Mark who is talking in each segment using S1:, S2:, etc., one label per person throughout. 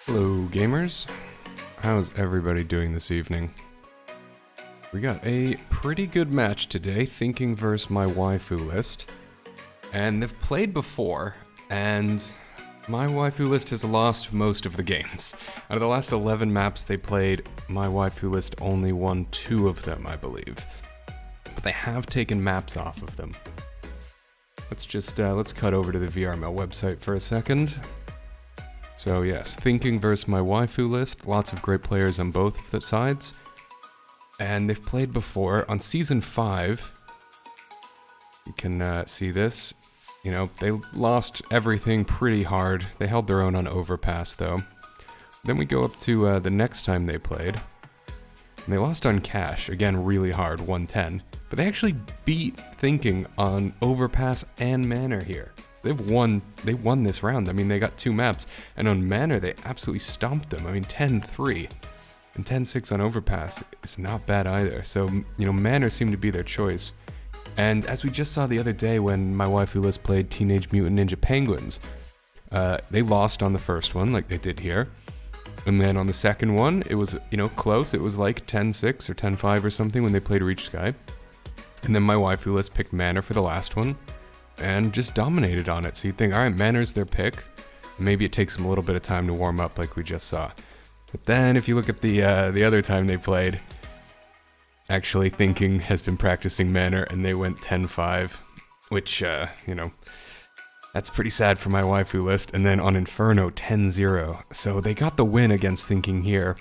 S1: Hello gamers, how's everybody doing this evening? We got a pretty good match today, Thinking versus my waifu list. And they've played before, and my waifu list has lost most of the games. Out of the last 11 maps they played, my waifu list only won 2 of them, I believe. But they have taken maps off of them. Let's cut over to the VRML website for a second. So yes, Thinking versus my waifu list, lots of great players on both of the sides. And they've played before on Season 5. You can see this. You know, they lost everything pretty hard. They held their own on Overpass though. Then we go up to the next time they played. And they lost on Cash, again really hard, 110. But they actually beat Thinking on Overpass and Manor here. They won this round. I mean, they got 2 maps, and on Manor, they absolutely stomped them. I mean, 10-3 and 10-6 on Overpass is not bad either. So, you know, Manor seemed to be their choice. And as we just saw the other day when my waifu list played Teenage Mutant Ninja Penguins, they lost on the first one, like they did here. And then on the second one, it was, you know, close. It was like 10-6 or 10-5 or something when they played Reach Sky. And then my waifu list picked Manor for the last one. And just dominated on it. So you'd think, alright, Manor's their pick. Maybe it takes them a little bit of time to warm up like we just saw. But then if you look at the other time they played, actually Thinking has been practicing Manor and they went 10-5. Which, you know, that's pretty sad for my waifu list. And then on Inferno, 10-0. So they got the win against Thinking here.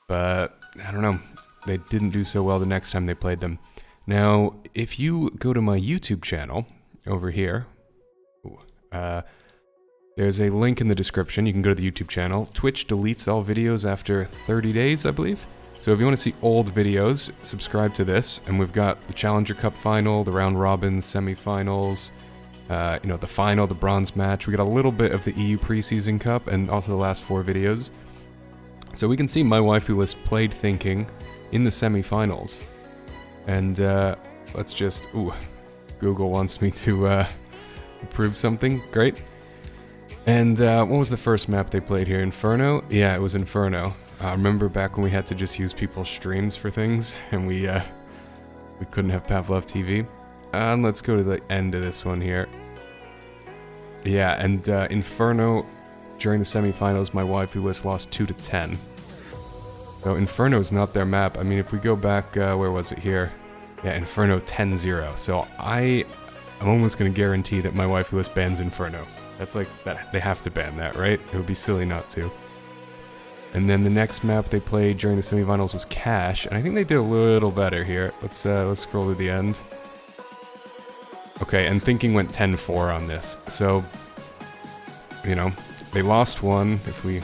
S1: But, I don't know, they didn't do so well the next time they played them. Now, if you go to my YouTube channel, over here, there's a link in the description. You can go to the YouTube channel. Twitch deletes all videos after 30 days, I believe. So if you want to see old videos, subscribe to this. And we've got the Challenger Cup final, the round robins, semifinals, you know, the final, the bronze match. We got a little bit of the EU preseason cup and also the last 4 videos. So we can see my waifu list played Thinking in the semifinals. And let's just, Google wants me to prove something. Great. And what was the first map they played here? Inferno? Yeah, it was Inferno. Remember back when we had to just use people's streams for things, and we couldn't have Pavlov TV? And let's go to the end of this one here. Yeah, and Inferno, during the semifinals, my waifu list lost 2-10. So Inferno is not their map. I mean, if we go back, where was it here? Yeah, Inferno 10-0. So I'm almost going to guarantee that my waifu list bans Inferno. That's like, that they have to ban that, right? It would be silly not to. And then the next map they played during the semifinals was Cash, and I think they did a little better here. Let's scroll to the end. Okay, and Thinking went 10-4 on this. So, you know, they lost one. If we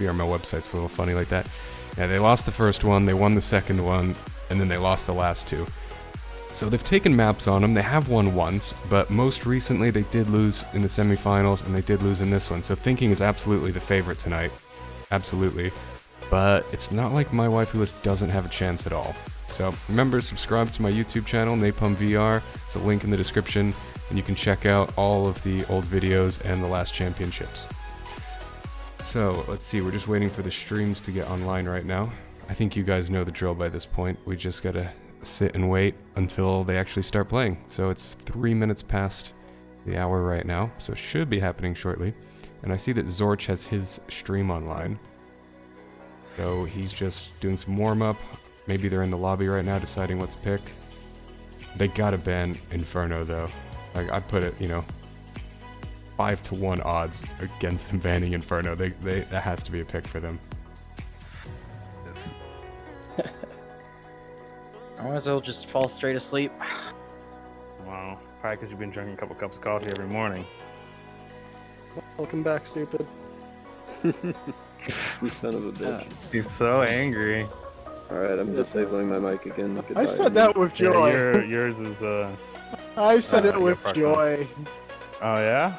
S1: are my website's a little funny like that. Yeah, they lost the first one, they won the second one, and then they lost the last 2. So they've taken maps on them. They have won once, but most recently they did lose in the semifinals, and they did lose in this one. So Thinking is absolutely the favorite tonight. Absolutely. But it's not like my waifu list doesn't have a chance at all. So remember, subscribe to my YouTube channel, Napalm VR. It's a link in the description, and you can check out all of the old videos and the last championships. So let's see, we're just waiting for the streams to get online right now. I think you guys know the drill by this point. We just gotta sit and wait until they actually start playing. So it's 3 minutes past the hour right now, so it should be happening shortly. And I see that Zorch has his stream online. So he's just doing some warm-up. Maybe they're in the lobby right now deciding what to pick. They gotta ban Inferno though. Like, I put it, you know, 5-1 odds against them banning Inferno. That has to be a pick for them.
S2: Otherwise, I'll just fall straight asleep.
S3: Wow, probably because you've been drinking a couple cups of coffee every morning.
S4: Welcome back, stupid.
S5: You son of a bitch.
S3: He's so angry.
S5: Alright, I'm disabling my mic again. Goodbye.
S4: I said that with joy.
S3: Yeah, yours is,
S4: I said it
S3: yeah,
S4: with
S3: fuck
S4: joy.
S3: Oh, yeah?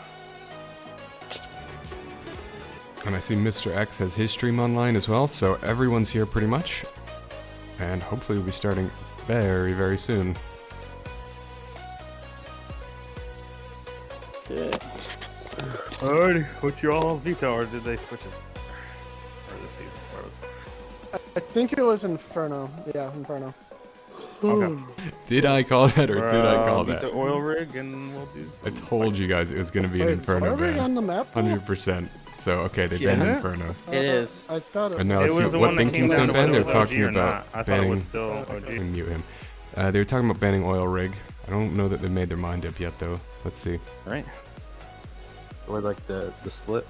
S1: And I see Mr. X has his stream online as well, so everyone's here pretty much. And hopefully we'll be starting very, very soon.
S5: Yeah.
S3: Alrighty, what's your all's veto, or did they switch it? this season?
S4: I think it was Inferno. Yeah, Inferno.
S3: Okay.
S1: Did I call that or did I call
S3: Beat
S1: that?
S3: the oil rig and we'll do
S1: I
S3: some
S1: told you guys it was going to be an
S4: Wait,
S1: Inferno
S4: are we
S1: ban.
S4: on the map? now?
S1: 100%. So, okay, they
S2: Yeah.
S1: banned
S3: Is it?
S1: Inferno.
S2: It is.
S4: I thought it
S1: And now
S3: It
S1: let's see
S3: was the
S1: what
S3: one that came
S1: thinking's
S3: down
S1: going to
S3: to
S1: ban. They're
S3: whether it was
S1: talking
S3: OG or
S1: about
S3: not. I thought it
S1: banning...
S3: was still
S1: Let
S3: OG.
S1: me mute him. They were talking about banning oil rig. I don't know that they made their mind up yet, though. Let's see.
S3: Right. Or like the split.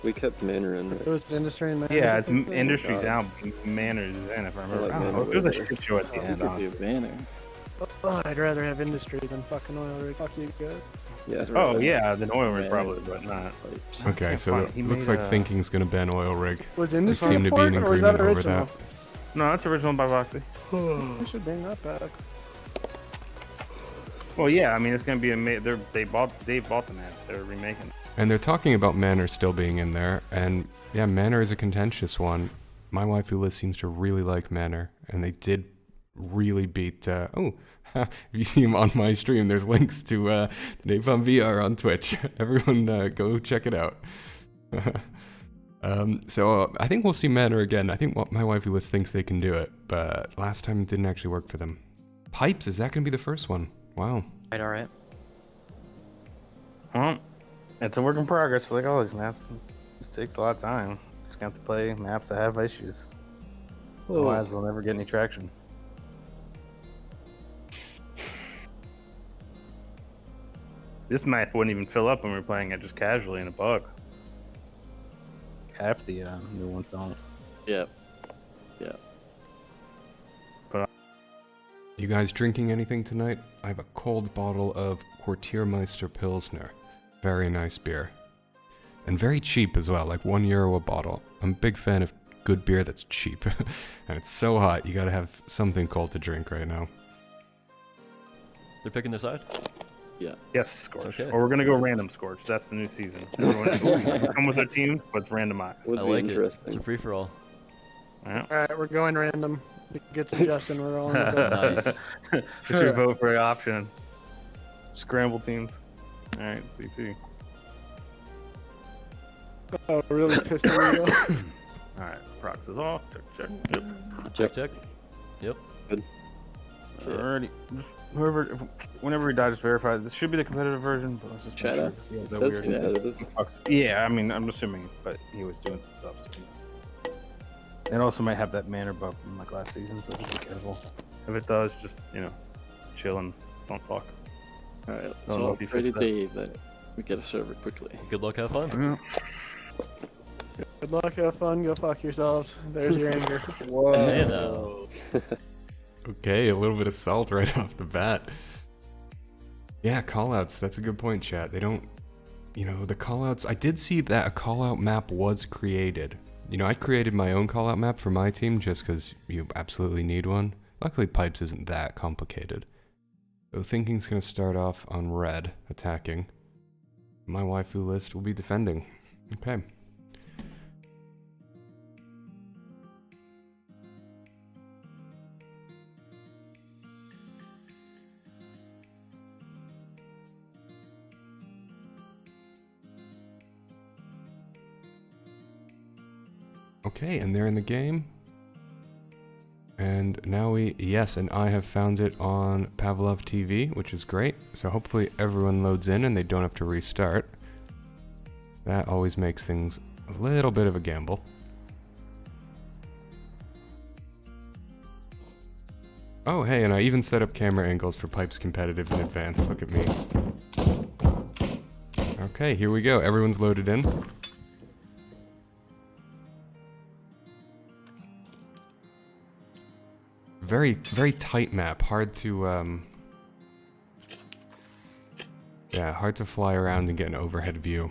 S5: We kept Manor in,
S4: It
S5: right?
S4: was industry and
S3: Yeah, it's
S4: management.
S3: Industry's
S5: God.
S3: out, Manners is in, if I remember.
S5: like
S3: I don't know.
S5: Manor
S3: There's a
S5: way better.
S3: shit show at the end, honestly.
S2: banner.
S4: Oh, I'd rather have industry than fucking oil rig. Fuck you guys.
S5: Yeah.
S3: Oh, yeah, the oil rig
S2: Yeah.
S3: probably, but not.
S5: Pipes.
S1: Okay,
S3: Yeah,
S1: so
S3: fine.
S1: it
S3: He
S1: looks
S3: made
S1: like
S3: a-
S1: thinking's going to ban oil rig.
S4: Was
S1: They
S4: industry
S1: seem to be in
S4: port, or was that
S1: agreement over
S4: original?
S1: that.
S3: No, that's original by Voxy.
S4: We should bring that back.
S3: Well, yeah, I mean, it's going to be Dave bought the map. They're remaking it.
S1: And they're talking about Manor still being in there. And yeah, Manor is a contentious one. My waifu list seems to really like Manor. And they did really beat... if you see him on my stream, there's links to Napalm VR on Twitch. Everyone go check it out. So I think we'll see Manor again. I think my waifu list thinks they can do it. But last time it didn't actually work for them. Pipes, is that going to be the first one? Wow.
S2: Alright.
S3: Well, it's a work in progress like all these maps. It just takes a lot of time. Just got to play maps that have issues. Otherwise, they'll never get any traction. This map wouldn't even fill up when we were playing it just casually in a bug. Half the new ones don't.
S2: Yep.
S1: You guys drinking anything tonight? I have a cold bottle of Quartiermeister Pilsner. Very nice beer. And very cheap as well, like €1 a bottle. I'm a big fan of good beer that's cheap. And it's so hot, you gotta have something cold to drink right now.
S6: They're picking their side?
S3: Yes, Scorch.
S6: Okay.
S3: Or we're gonna go random Scorch. That's the new season. Everyone come with their team, but it's randomized.
S5: Would
S6: I
S5: be
S6: like it.
S5: interesting.
S6: It's a free-for-all.
S3: Yeah.
S4: Alright, we're going random. It gets suggestion. We're all in the
S6: Nice.
S3: We should vote for an option. Scramble teams. Alright, C2.
S4: Oh, really pissed me off.
S3: Alright, prox is off. Check. Yep.
S6: Check. Yep.
S3: Alrighty. Just whenever we die, just verify. This should be the competitive version, but let's just make
S5: Chat
S3: sure.
S5: up.
S3: Yeah,
S5: It
S3: that
S5: says
S3: weird.
S5: competitive.
S3: Yeah, I mean, I'm assuming, but he was doing some stuff. So. It also might have that manner bug from like last season, so just be careful. If it does, just, chill and don't talk.
S7: Alright, let's
S3: Don't know
S7: all
S3: if you
S7: pray to
S3: fixed that.
S7: Dave that we get a server quickly.
S6: Good luck, have fun.
S4: Good luck, have fun, go fuck yourselves. There's your anger.
S2: Whoa.
S6: Hey now.
S1: Okay, a little bit of salt right off the bat. Yeah, callouts, that's a good point, chat. They don't, the callouts, I did see that a callout map was created. I created my own callout map for my team just because you absolutely need one. Luckily, Pipes isn't that complicated. So thinking's gonna start off on red, attacking. My waifu list will be defending. Okay. Okay, and they're in the game. And now and I have found it on Pavlov TV, which is great. So hopefully everyone loads in and they don't have to restart. That always makes things a little bit of a gamble. Oh, hey, and I even set up camera angles for Pipes Competitive in advance. Look at me. Okay, here we go. Everyone's loaded in. Very, very tight map. Hard to, yeah, hard to fly around and get an overhead view.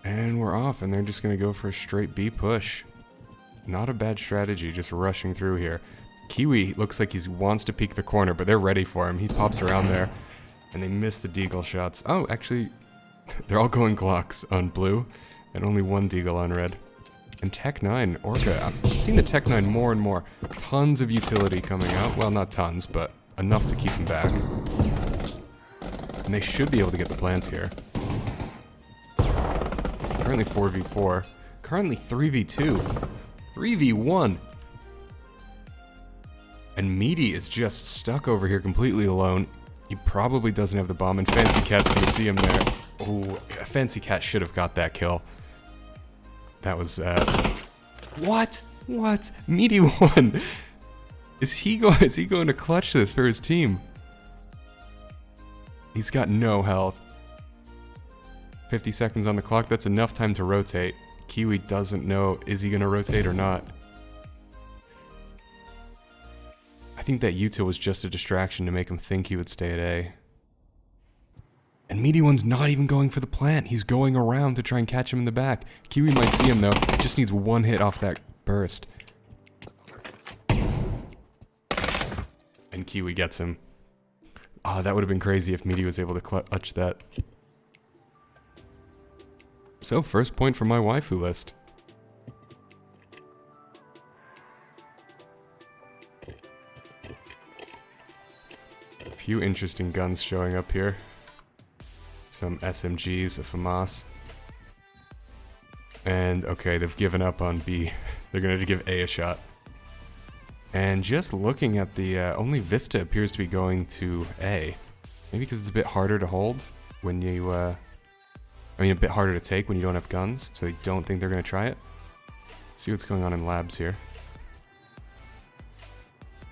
S1: And we're off, and they're just gonna go for a straight B push. Not a bad strategy, just rushing through here. Kiwi looks like he wants to peek the corner, but they're ready for him. He pops around there. And they miss the deagle shots. Oh, actually, they're all going Glocks on blue, and only one deagle on red. And Tech 9, Orca. I'm seeing the Tech 9 more and more. Tons of utility coming out. Well, not tons, but enough to keep him back. And they should be able to get the plant here. Currently 4v4. Currently 3v2. 3v1. And Meaty is just stuck over here completely alone. He probably doesn't have the bomb, and Fancy Cat's gonna see him there. Oh, Fancy Cat should have got that kill. That was, What? What? Meaty won! Is he going to clutch this for his team? He's got no health. 50 seconds on the clock, that's enough time to rotate. Kiwi doesn't know, is he gonna rotate or not? I think that util was just a distraction to make him think he would stay at A. And Meaty One's not even going for the plant. He's going around to try and catch him in the back. Kiwi might see him though. Just needs one hit off that burst. And Kiwi gets him. Ah, that would have been crazy if Meaty was able to clutch that. So, first point for my waifu list. A few interesting guns showing up here. Some SMGs, a FAMAS. And, okay, they've given up on B. They're going to give A shot. And just looking at the, only Vista appears to be going to A. Maybe because it's a bit harder to hold when you, I mean a bit harder to take when you don't have guns, so they don't think they're going to try it. Let's see what's going on in labs here.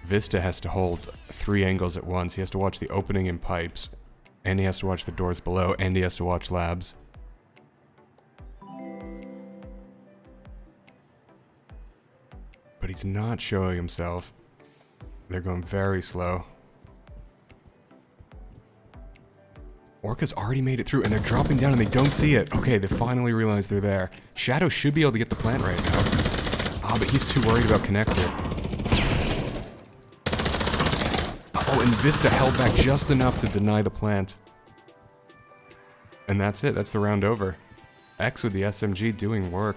S1: Vista has to hold 3 angles at once. He has to watch the opening in pipes, and he has to watch the doors below, and he has to watch labs. But he's not showing himself. They're going very slow. Orca's already made it through, and they're dropping down, and they don't see it. Okay, they finally realize they're there. Shadow should be able to get the plant right now. Ah, but he's too worried about connector. Oh, and Vista held back just enough to deny the plant. And that's it. That's the round over. X with the SMG doing work.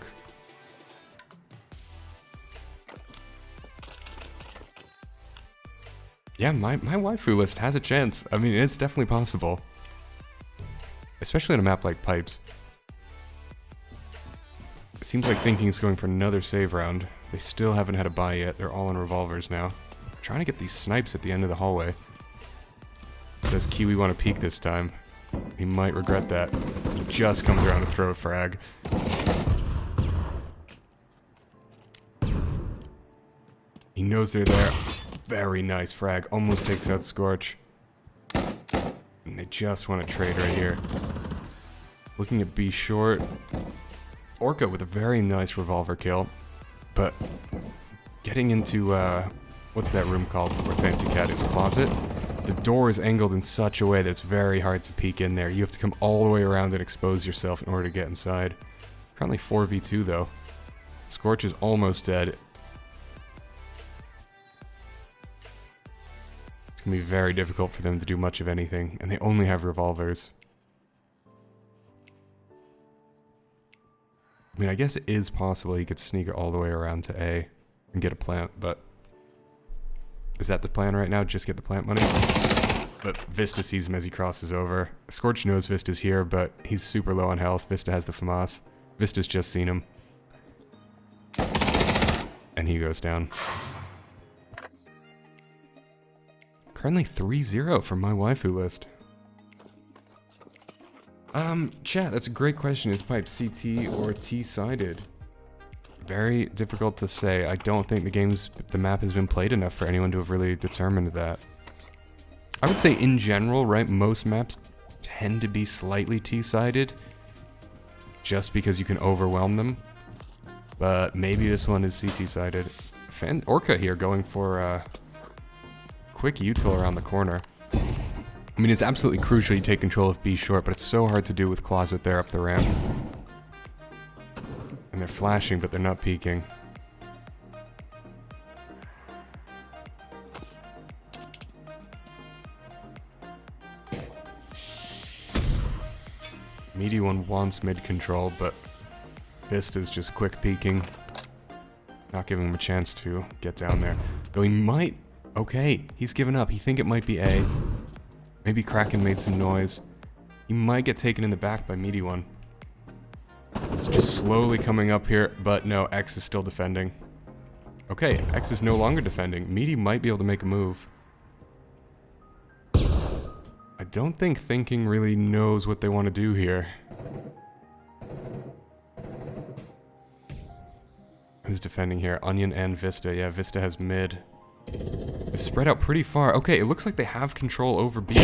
S1: Yeah, my waifu list has a chance. I mean, it's definitely possible. Especially on a map like Pipes. It seems like Thinking's going for another save round. They still haven't had a buy yet. They're all in revolvers now. Trying to get these snipes at the end of the hallway. Does Kiwi want to peek this time? He might regret that. He just comes around to throw a frag. He knows they're there. Very nice frag. Almost takes out Scorch. And they just want to trade right here. Looking at B short. Orca with a very nice revolver kill. But getting into, what's that room called where Fancy Cat is? Closet? The door is angled in such a way that it's very hard to peek in there. You have to come all the way around and expose yourself in order to get inside. Currently 4v2 though. Scorch is almost dead. It's gonna be very difficult for them to do much of anything, and they only have revolvers. I mean, I guess it is possible he could sneak it all the way around to A and get a plant, but... Is that the plan right now? Just get the plant money? But Vista sees him as he crosses over. Scorch knows Vista's here, but he's super low on health. Vista has the FAMAS. Vista's just seen him. And he goes down. Currently 3-0 from my waifu list. Chat, that's a great question. Is Pipe CT or T-sided? Very difficult to say. I don't think the map has been played enough for anyone to have really determined that. I would say in general, right, most maps tend to be slightly T-sided. Just because you can overwhelm them. But maybe this one is CT-sided. Orca here going for quick util around the corner. I mean, it's absolutely crucial you take control of B short, but it's so hard to do with Closet there up the ramp. And they're flashing, but they're not peeking. Meaty One wants mid control, but Vista's just quick peeking. Not giving him a chance to get down there. Though he might Okay, he's given up. He think it might be A. Maybe Kraken made some noise. He might get taken in the back by Meaty One. It's just slowly coming up here, but no, X is still defending. Okay, X is no longer defending. Meaty might be able to make a move. I don't think Thinking really knows what they want to do here. Who's defending here? Onion and Vista. Yeah, Vista has mid. They've spread out pretty far. Okay, it looks like they have control over B.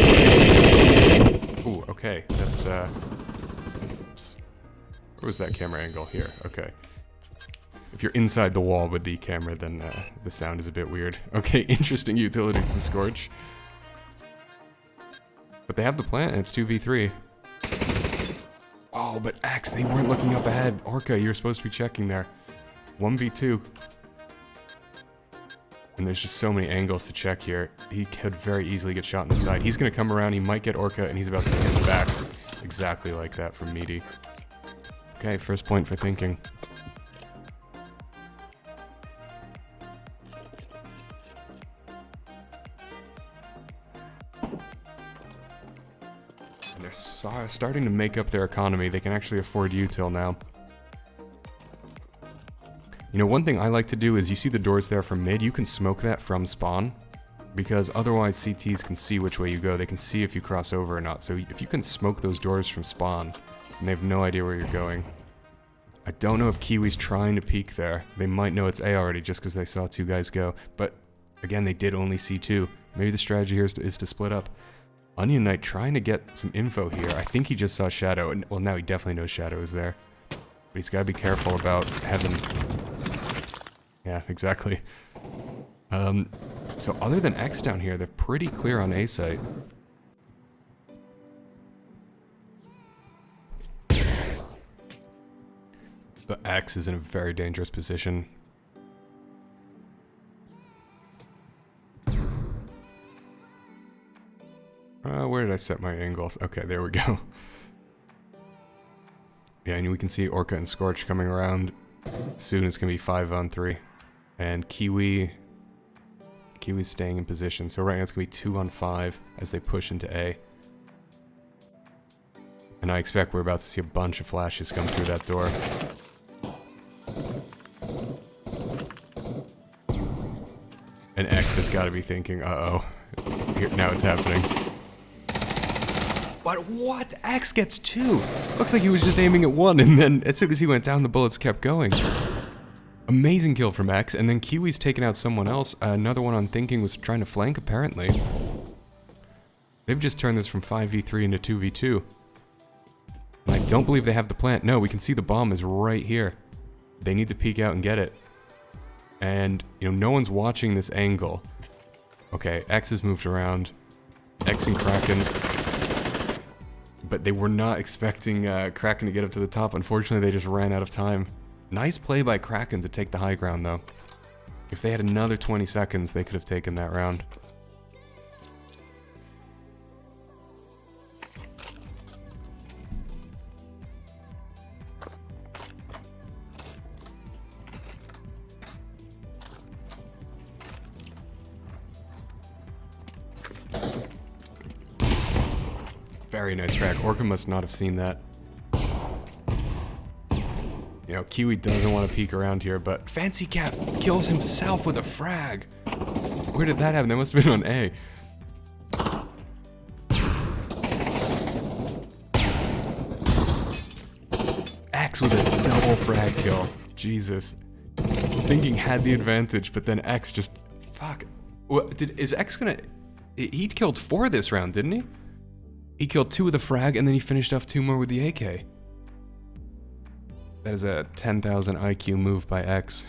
S1: Ooh, okay. That's, oops. Where was that camera angle? Here. Okay. If you're inside the wall with the camera, then the sound is a bit weird. Okay, interesting utility from Scorch. But they have the plant, and it's 2v3. Oh, but X, they weren't looking up ahead. Orca, you're supposed to be checking there. 1v2. And there's just so many angles to check here. He could very easily get shot in the side. He's going to come around, he might get Orca, and he's about to hit the back. Exactly like that from Meaty. Okay, first point for Thinking. And they're starting to make up their economy. They can actually afford util now. You know, one thing I like to do is, you see the doors there from mid, you can smoke that from spawn, because otherwise CTs can see which way you go. They can see if you cross over or not. So if you can smoke those doors from spawn, and they have no idea where you're going. I don't know if Kiwi's trying to peek there. They might know it's A already just because they saw two guys go. But again, they did only see two. Maybe the strategy here is to split up. Onion Knight trying to get some info here. I think he just saw Shadow. And, well, now he definitely knows Shadow is there. But he's got to be careful about Heaven. Yeah, exactly. So other than X down here, they're pretty clear on A site. But X is in a very dangerous position. Where did I set my angles? Okay, there we go. Yeah, and we can see Orca and Scorch coming around. Soon it's going to be 5-on-3. And Kiwi's staying in position. So right now it's going to be 2-on-5 as they push into A. And I expect we're about to see a bunch of flashes come through that door. And X has got to be thinking, uh-oh. Now it's happening. But what? X gets 2! Looks like he was just aiming at 1, and then as soon as he went down, the bullets kept going. Amazing kill from X, and then Kiwi's taken out someone else. Another one on Thinking was trying to flank, apparently. They've just turned this from 5v3 into 2v2. And I don't believe they have the plant. No, we can see the bomb is right here. They need to peek out and get it. And, you know, no one's watching this angle. Okay, X has moved around. X and Kraken. But they were not expecting Kraken to get up to the top. Unfortunately, they just ran out of time. Nice play by Kraken to take the high ground, though. If they had another 20 seconds, they could have taken that round. Very nice track. Orca must not have seen that. You know, Kiwi doesn't want to peek around here, but Fancy Cat kills himself with a frag. Where did that happen? That must have been on A. X with a double frag kill. Jesus. Thinking had the advantage, but then X just... Fuck. What, is X gonna... He killed 4 this round, didn't he? He killed 2 with a frag, and then he finished off 2 more with the AK. That is a 10,000 IQ move by X.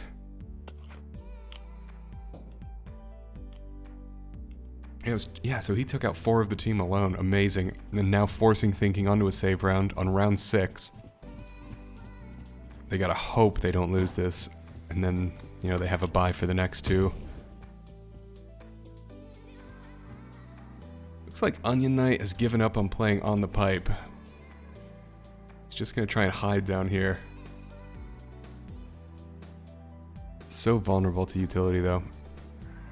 S1: Yeah, so he took out 4 of the team alone. Amazing. And now forcing Thinking onto a save round on round 6. They gotta hope they don't lose this. And then, you know, they have a bye for the next 2. Looks like Onion Knight has given up on playing on the pipe. He's just gonna try and hide down here. So vulnerable to utility, though.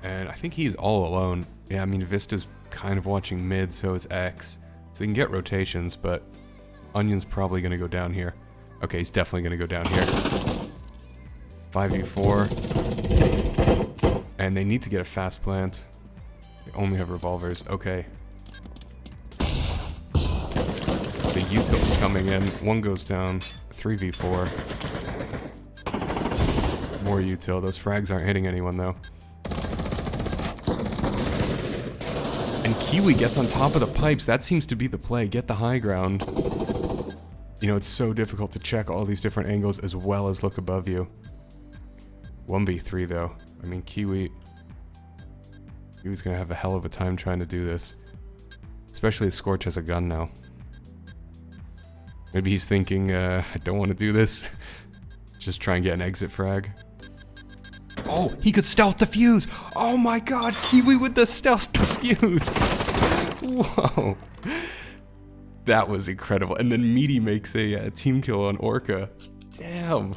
S1: And I think he's all alone. Yeah, I mean, Vista's kind of watching mid, so is X. So they can get rotations, but Onion's probably going to go down here. Okay, he's definitely going to go down here. 5v4. And they need to get a fast plant. They only have revolvers. Okay. The util's coming in. One goes down. 3v4. More util. Those frags aren't hitting anyone, though. And Kiwi gets on top of the pipes. That seems to be the play. Get the high ground. You know, it's so difficult to check all these different angles as well as look above you. 1v3, though. I mean, Kiwi's gonna have a hell of a time trying to do this. Especially as Scorch has a gun now. Maybe he's thinking, I don't want to do this. Just try and get an exit frag. Oh, he could stealth defuse! Oh my god, Kiwi with the stealth defuse! Whoa. That was incredible. And then Meaty makes a team kill on Orca. Damn.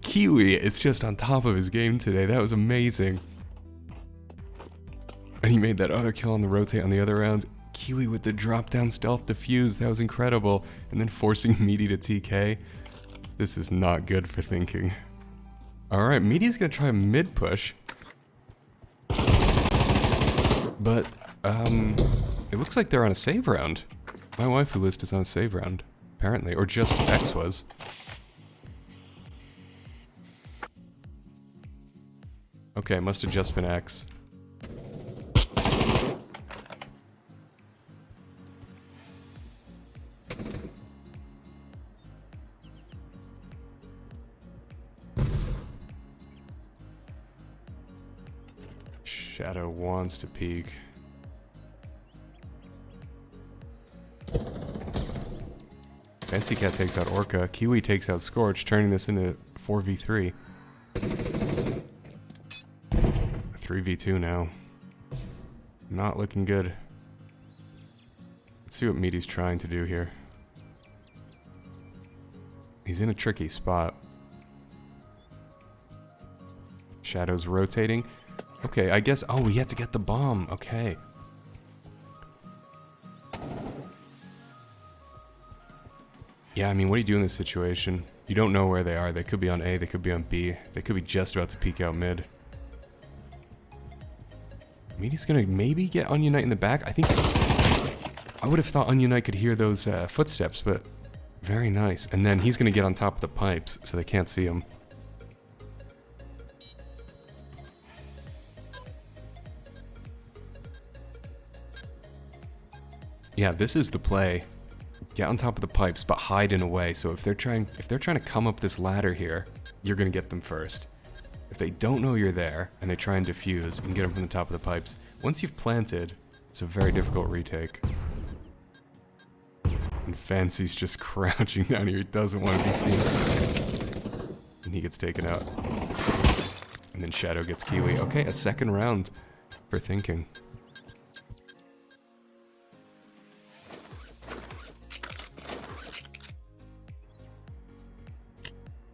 S1: Kiwi is just on top of his game today. That was amazing. And he made that other kill on the rotate on the other round. Kiwi with the drop down stealth defuse. That was incredible. And then forcing Meaty to TK. This is not good for thinking. Alright, Meaty's gonna try a mid push. But, it looks like they're on a save round. My waifu list is on a save round, apparently. Or just X was. Okay, must have just been X. Shadow wants to peek. Fancy Cat takes out Orca. Kiwi takes out Scorch, turning this into 4v3. 3v2 now. Not looking good. Let's see what Meaty's trying to do here. He's in a tricky spot. Shadow's rotating. Okay, I guess... Oh, we had to get the bomb. Okay. Yeah, I mean, what do you do in this situation? You don't know where they are. They could be on A, they could be on B. They could be just about to peek out mid. Meaty's gonna maybe get Onion Knight in the back. I think... I would have thought Onion Knight could hear those footsteps, but... Very nice. And then he's gonna get on top of the pipes, so they can't see him. Yeah, this is the play. Get on top of the pipes, but hide in a way. So if they're trying to come up this ladder here, you're gonna get them first. If they don't know you're there and they try and defuse, you can get them from the top of the pipes. Once you've planted, it's a very difficult retake. And Fancy's just crouching down here. He doesn't want to be seen. And he gets taken out. And then Shadow gets Kiwi. Okay, a second round for thinking.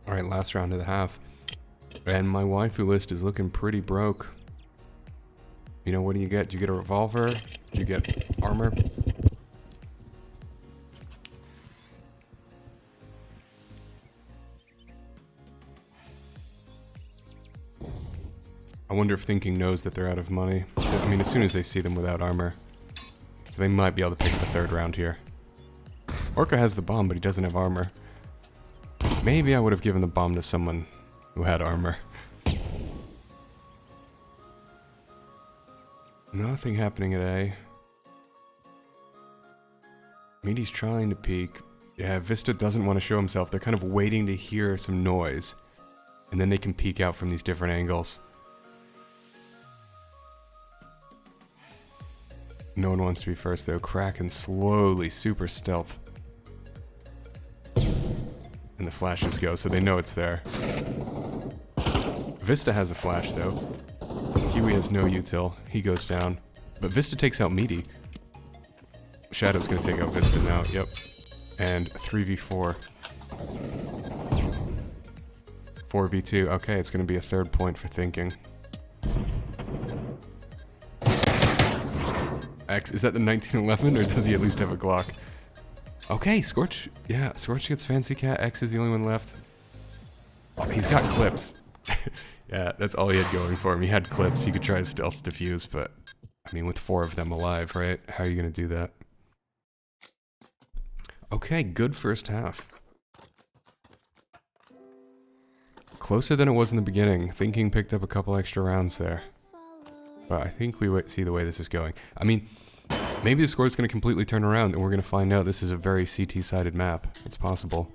S1: Alright, last round of the half. And my waifu list is looking pretty broke. You know, what do you get? Do you get a revolver? Do you get armor? I wonder if Thinking knows that they're out of money. I mean, as soon as they see them without armor. So they might be able to pick the third round here. Orca has the bomb, but he doesn't have armor. Maybe I would have given the bomb to someone who had armor. Nothing happening at A. Meaty's trying to peek. Yeah, Vista doesn't want to show himself. They're kind of waiting to hear some noise. And then they can peek out from these different angles. No one wants to be first though. Kraken slowly, super stealth. And the flashes go, so they know it's there. Vista has a flash though. Kiwi has no util. He goes down. But Vista takes out Meaty. Shadow's gonna take out Vista now, yep. And 3v4. 4v2. Okay, it's gonna be a third point for Thinking. X, is that the 1911 or does he at least have a Glock? Okay, Scorch. Yeah, Scorch gets Fancy Cat. X is the only one left. Oh, he's got clips. Yeah, that's all he had going for him. He had clips. He could try to stealth defuse, but I mean, with 4 of them alive, right? How are you going to do that? Okay, good first half. Closer than it was in the beginning. Thinking picked up a couple extra rounds there. But I think we see the way this is going. I mean, maybe the score is going to completely turn around and we're going to find out this is a very CT-sided map. It's possible.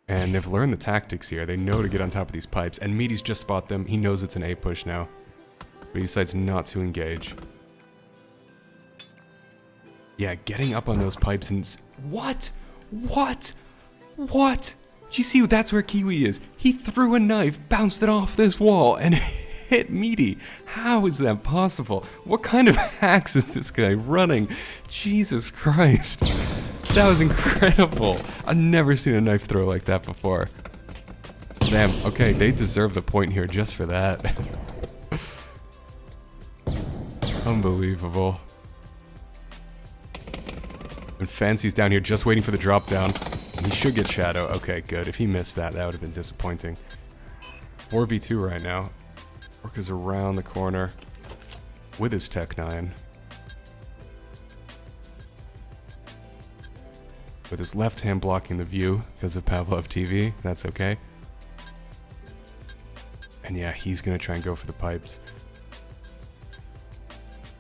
S1: And they've learned the tactics here. They know to get on top of these pipes. And Meaty's just spot them. He knows it's an A push now. But he decides not to engage. Yeah, getting up on those pipes and... What? What? What? You see, that's where Kiwi is. He threw a knife, bounced it off this wall, and hit Meaty. How is that possible? What kind of hacks is this guy running? Jesus Christ. That was incredible. I've never seen a knife throw like that before. Damn, okay, they deserve the point here just for that. Unbelievable. And Fancy's down here just waiting for the drop down. He should get Shadow. Okay, good. If he missed that, that would have been disappointing. 4v2 right now. Orca's around the corner with his Tech 9. With his left hand blocking the view because of Pavlov TV. That's okay. And yeah, he's going to try and go for the pipes.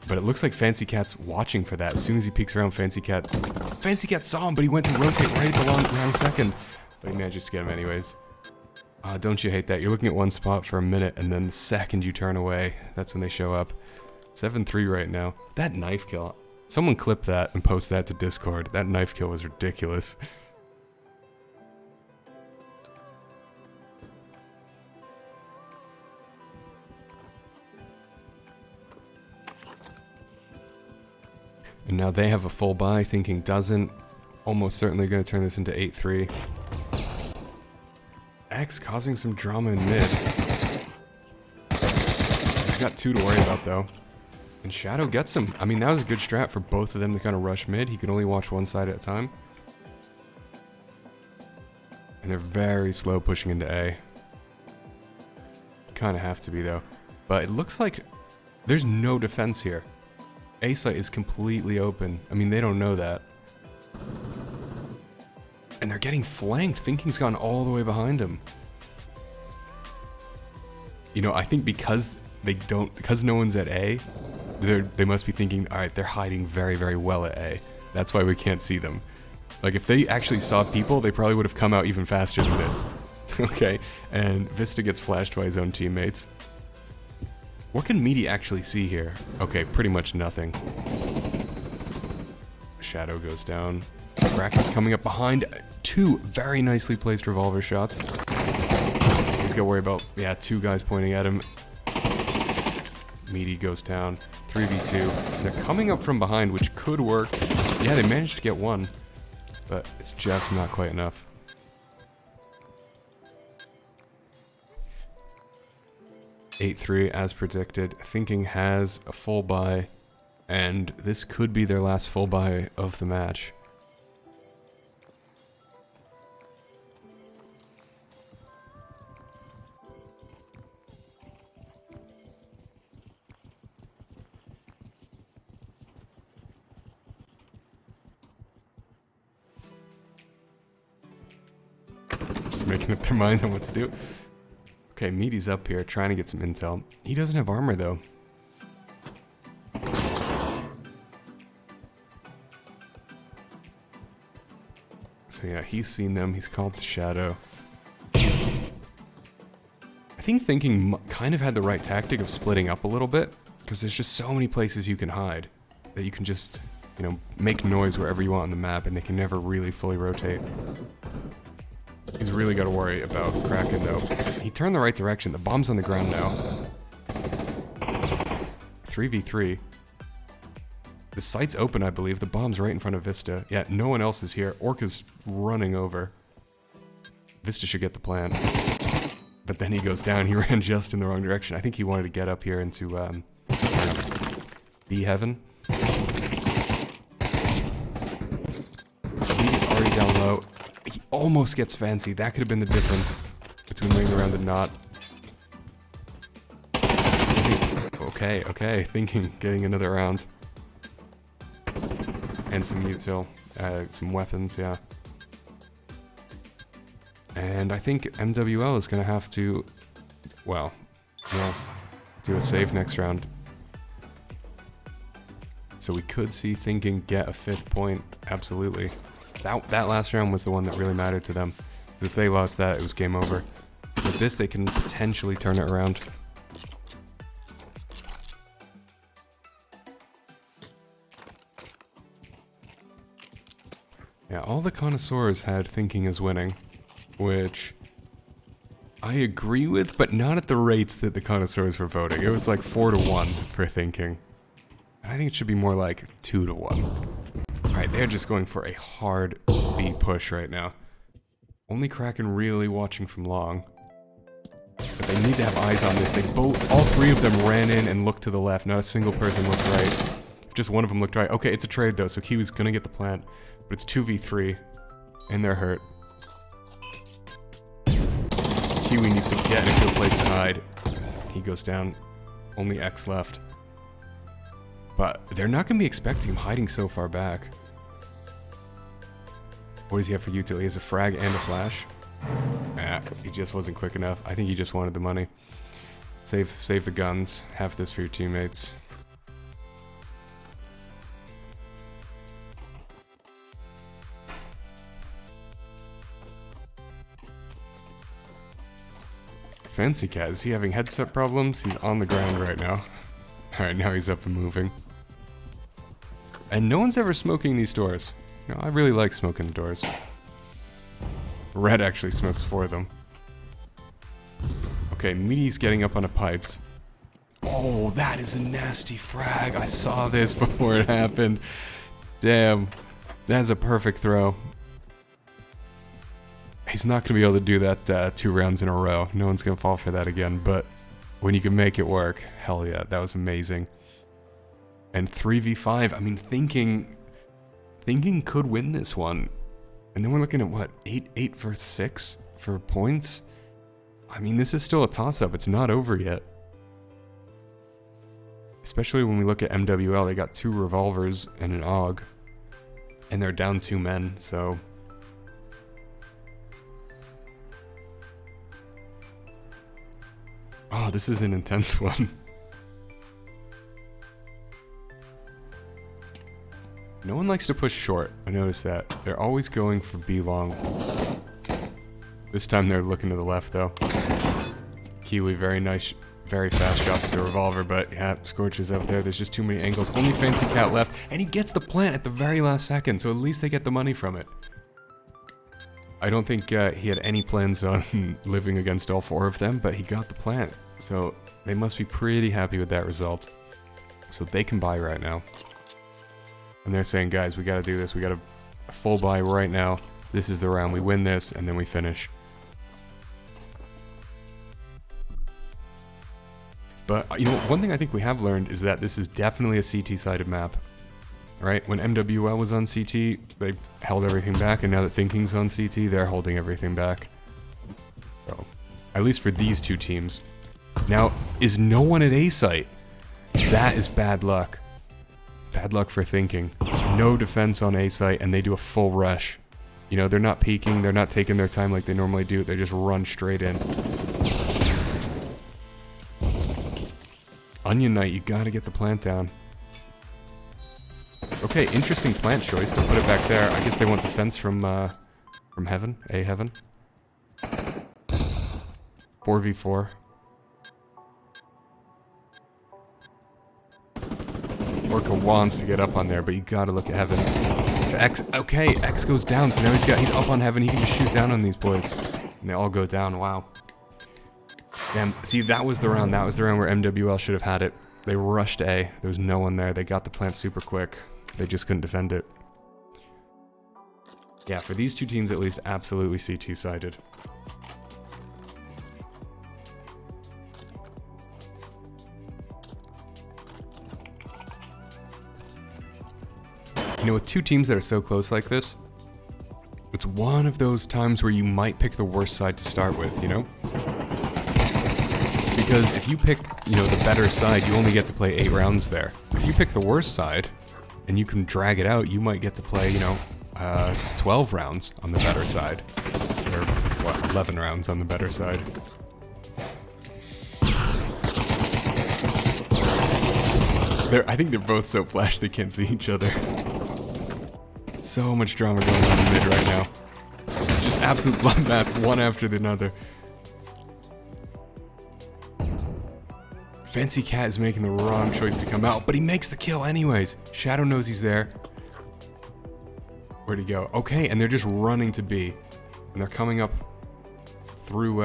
S1: But it looks like Fancy Cat's watching for that. As soon as he peeks around, Fancy Cat saw him, but he went to rotate right at the wrong second. But he manages to get him anyways. Don't you hate that? You're looking at one spot for a minute, and then the second you turn away, that's when they show up. 7-3 right now. That knife kill. Someone clip that and post that to Discord. That knife kill was ridiculous. And now they have a full buy, thinking doesn't. Almost certainly going to turn this into 8-3. X causing some drama in mid. He's got 2 to worry about though. And Shadow gets him. I mean, that was a good strat for both of them to kind of rush mid. He could only watch one side at a time. And they're very slow pushing into A. Kind of have to be though. But it looks like there's no defense here. A site is completely open. I mean, they don't know that. And they're getting flanked. Thinking's gone all the way behind him. You know, I think because no one's at A, they must be thinking, alright, they're hiding very, very well at A. That's why we can't see them. Like, if they actually saw people, they probably would have come out even faster than this. Okay? And Vista gets flashed by his own teammates. What can Meaty actually see here? Okay, pretty much nothing. Shadow goes down. Bracken's coming up behind. 2 very nicely placed revolver shots. He's got to worry about, yeah, 2 guys pointing at him. Meaty goes down. 3v2. They're coming up from behind, which could work. Yeah, they managed to get 1. But it's just not quite enough. (8-3) as predicted. Thinking has a full buy, and this could be their last full buy of the match. Just making up their minds on what to do. Okay, Meaty's up here trying to get some intel. He doesn't have armor though. So yeah, he's seen them. He's called to Shadow. I think Thinking kind of had the right tactic of splitting up a little bit, because there's just so many places you can hide that you can just, you know, make noise wherever you want on the map, and they can never really fully rotate. He's really got to worry about Kraken though. He turned the right direction. The bomb's on the ground now. 3v3. The site's open, I believe. The bomb's right in front of Vista. Yeah, no one else is here. Orca's running over. Vista should get the plant. but then he goes down. He ran just in the wrong direction. I think he wanted to get up here into B heaven. He's already down low. He almost gets fancy. That could have been the difference between laying around and not. Okay, thinking, getting another round. And some util, some weapons, yeah. And I think MWL is going to have to, well, yeah, do a save next round. So we could see Thinking get a 5th point, absolutely. That last round was the one that really mattered to them. If they lost that, it was game over. With this, they can potentially turn it around. Yeah, all the connoisseurs had Thinking as winning, which I agree with, but not at the rates that the connoisseurs were voting. It was like 4-1 for Thinking. I think it should be more like 2-1. Alright, they're just going for a hard B push right now. Only Kraken really watching from long. But they need to have eyes on this. All 3 of them ran in and looked to the left. Not a single person looked right. Just one of them looked right. Okay, it's a trade though, so Kiwi's gonna get the plant. But it's 2v3, and they're hurt. Kiwi needs to get in a good place to hide. He goes down. Only X left. But they're not going to be expecting him hiding so far back. What does he have for utility? He has a frag and a flash. Ah, he just wasn't quick enough. I think he just wanted the money. Save the guns. Have this for your teammates. Fancy Cat, is he having headset problems? He's on the ground right now. Alright, now he's up and moving. And no one's ever smoking these doors. You know, I really like smoking the doors. Red actually smokes for them. Okay, Meaty's getting up on a pipes. Oh, that is a nasty frag. I saw this before it happened. Damn. That's a perfect throw. He's not going to be able to do that 2 rounds in a row. No one's going to fall for that again, but when you can make it work, hell yeah, that was amazing. And 3v5, I mean, Thinking could win this one. And then we're looking at what, 8 versus 6 for points? I mean, this is still a toss-up. It's not over yet. Especially when we look at MWL, they got 2 revolvers and an AUG. And they're down 2 men, so... Oh, this is an intense one. No one likes to push short. I noticed that. They're always going for B long. This time they're looking to the left, though. Kiwi, very nice, very fast shots with the revolver, but yeah, Scorch is up there. There's just too many angles. Only Fancy Cat left, and he gets the plant at the very last second, so at least they get the money from it. I don't think he had any plans on living against all 4 of them, but he got the plant. So they must be pretty happy with that result. So they can buy right now. And they're saying, guys, we gotta do this. We gotta full buy right now. This is the round. We win this, and then we finish. But, you know, one thing I think we have learned is that this is definitely a CT-sided map. Right? When MWL was on CT, they held everything back, and now that Thinking's on CT, they're holding everything back. So, at least for these 2 teams. Now, is no one at A site? That is bad luck. Bad luck for Thinking. No defense on A site, and they do a full rush. You know, they're not peeking, they're not taking their time like they normally do, they just run straight in. Onion Knight, you gotta get the plant down. Okay, interesting plant choice. They'll put it back there. I guess they want defense from heaven. A heaven. 4v4. Orca wants to get up on there, but you gotta look at heaven. X, okay, X goes down, so now he's up on heaven. He can just shoot down on these boys. And they all go down, wow. Damn, see, that was the round. That was the round where MWL should have had it. They rushed A. There was no one there. They got the plant super quick. They just couldn't defend it. Yeah, for these 2 teams at least, absolutely CT-sided. know, with two teams that are so close like this, it's one of those times where you might pick the worst side to start with, you know? Because if you pick, you know, the better side, you only get to play 8 rounds there. If you pick the worst side, and you can drag it out, you might get to play, you know, 12 rounds on the better side. Or, what, 11 rounds on the better side. I think they're both so flash they can't see each other. So much drama going on in mid right now. Just absolute bloodbath, one after another. Fancy Cat is making the wrong choice to come out, but he makes the kill anyways. Shadow knows he's there. Where'd he go? Okay, and they're just running to B. And they're coming up through,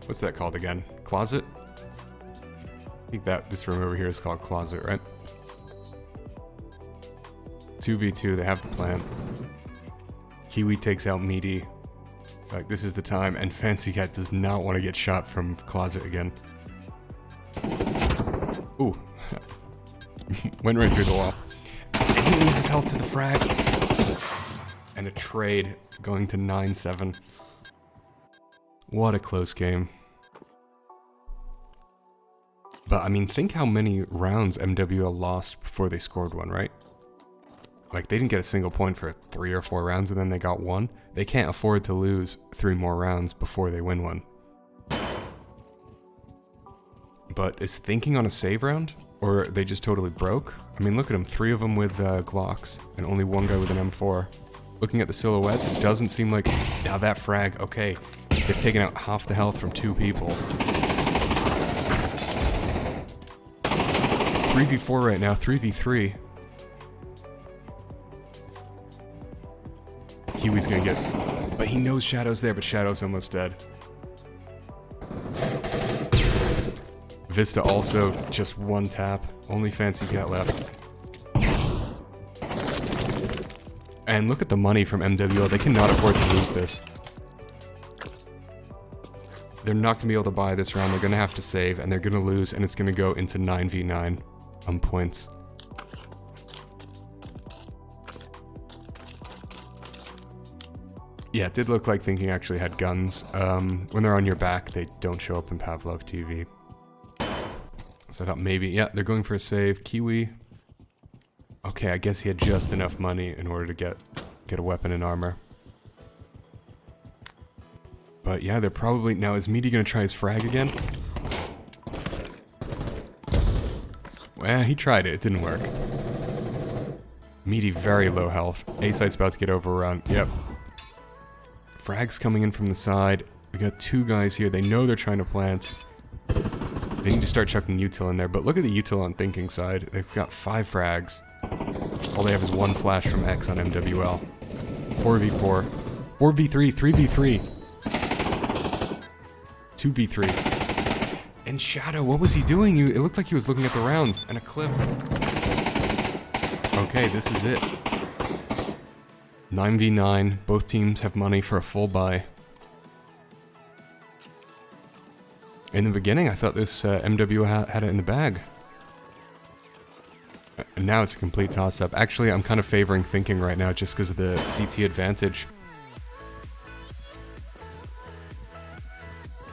S1: what's that called again? Closet? I think that this room over here is called Closet, right? 2v2, they have the plan. Kiwi takes out Meaty. Like, this is the time, and Fancy Cat does not want to get shot from Closet again. Ooh. Went right through the wall. And he loses health to the frag. And a trade going to 9-7. What a close game. But, I mean, think how many rounds MWL lost before they scored one, right? Like, they didn't get a single point for 3 or 4 rounds, and then they got one. They can't afford to lose 3 more rounds before they win one. But is thinking on a save round? Or are they just totally broke? I mean, look at them. 3 of them with Glocks, and only 1 guy with an M4. Looking at the silhouettes, it doesn't seem like... Now that frag, okay. They've taken out half the health from 2 people. 3v4 right now, 3v3. Kiwi's gonna get... But he knows Shadow's there, but Shadow's almost dead. Vista also just 1 tap. Only Fancy Cat left. And look at the money from MWL. They cannot afford to lose this. They're not gonna be able to buy this round. They're gonna have to save, and they're gonna lose, and it's gonna go into 9v9 on points. Yeah, it did look like Thinking actually had guns. When they're on your back, they don't show up in Pavlov TV. So I thought maybe, yeah, they're going for a save. Kiwi. Okay, I guess he had just enough money in order to get a weapon and armor. But yeah, they're probably... Now, is Meaty gonna try his frag again? Well, he tried it. It didn't work. Meaty very low health. A-site's about to get overrun. Yep. Frag's coming in from the side. We got 2 guys here. They know they're trying to plant. They need to start chucking util in there. But look at the util on Thinking side. They've got 5 frags. All they have is 1 flash from X on MWL. 4v4. 4v3. 3v3. 2v3. And Shadow, what was he doing? It looked like he was looking at the rounds and a clip. Okay, this is it. 9v9. Both teams have money for a full buy. In the beginning, I thought this MWL had it in the bag. And now it's a complete toss-up. Actually, I'm kind of favoring Thinking right now just because of the CT advantage.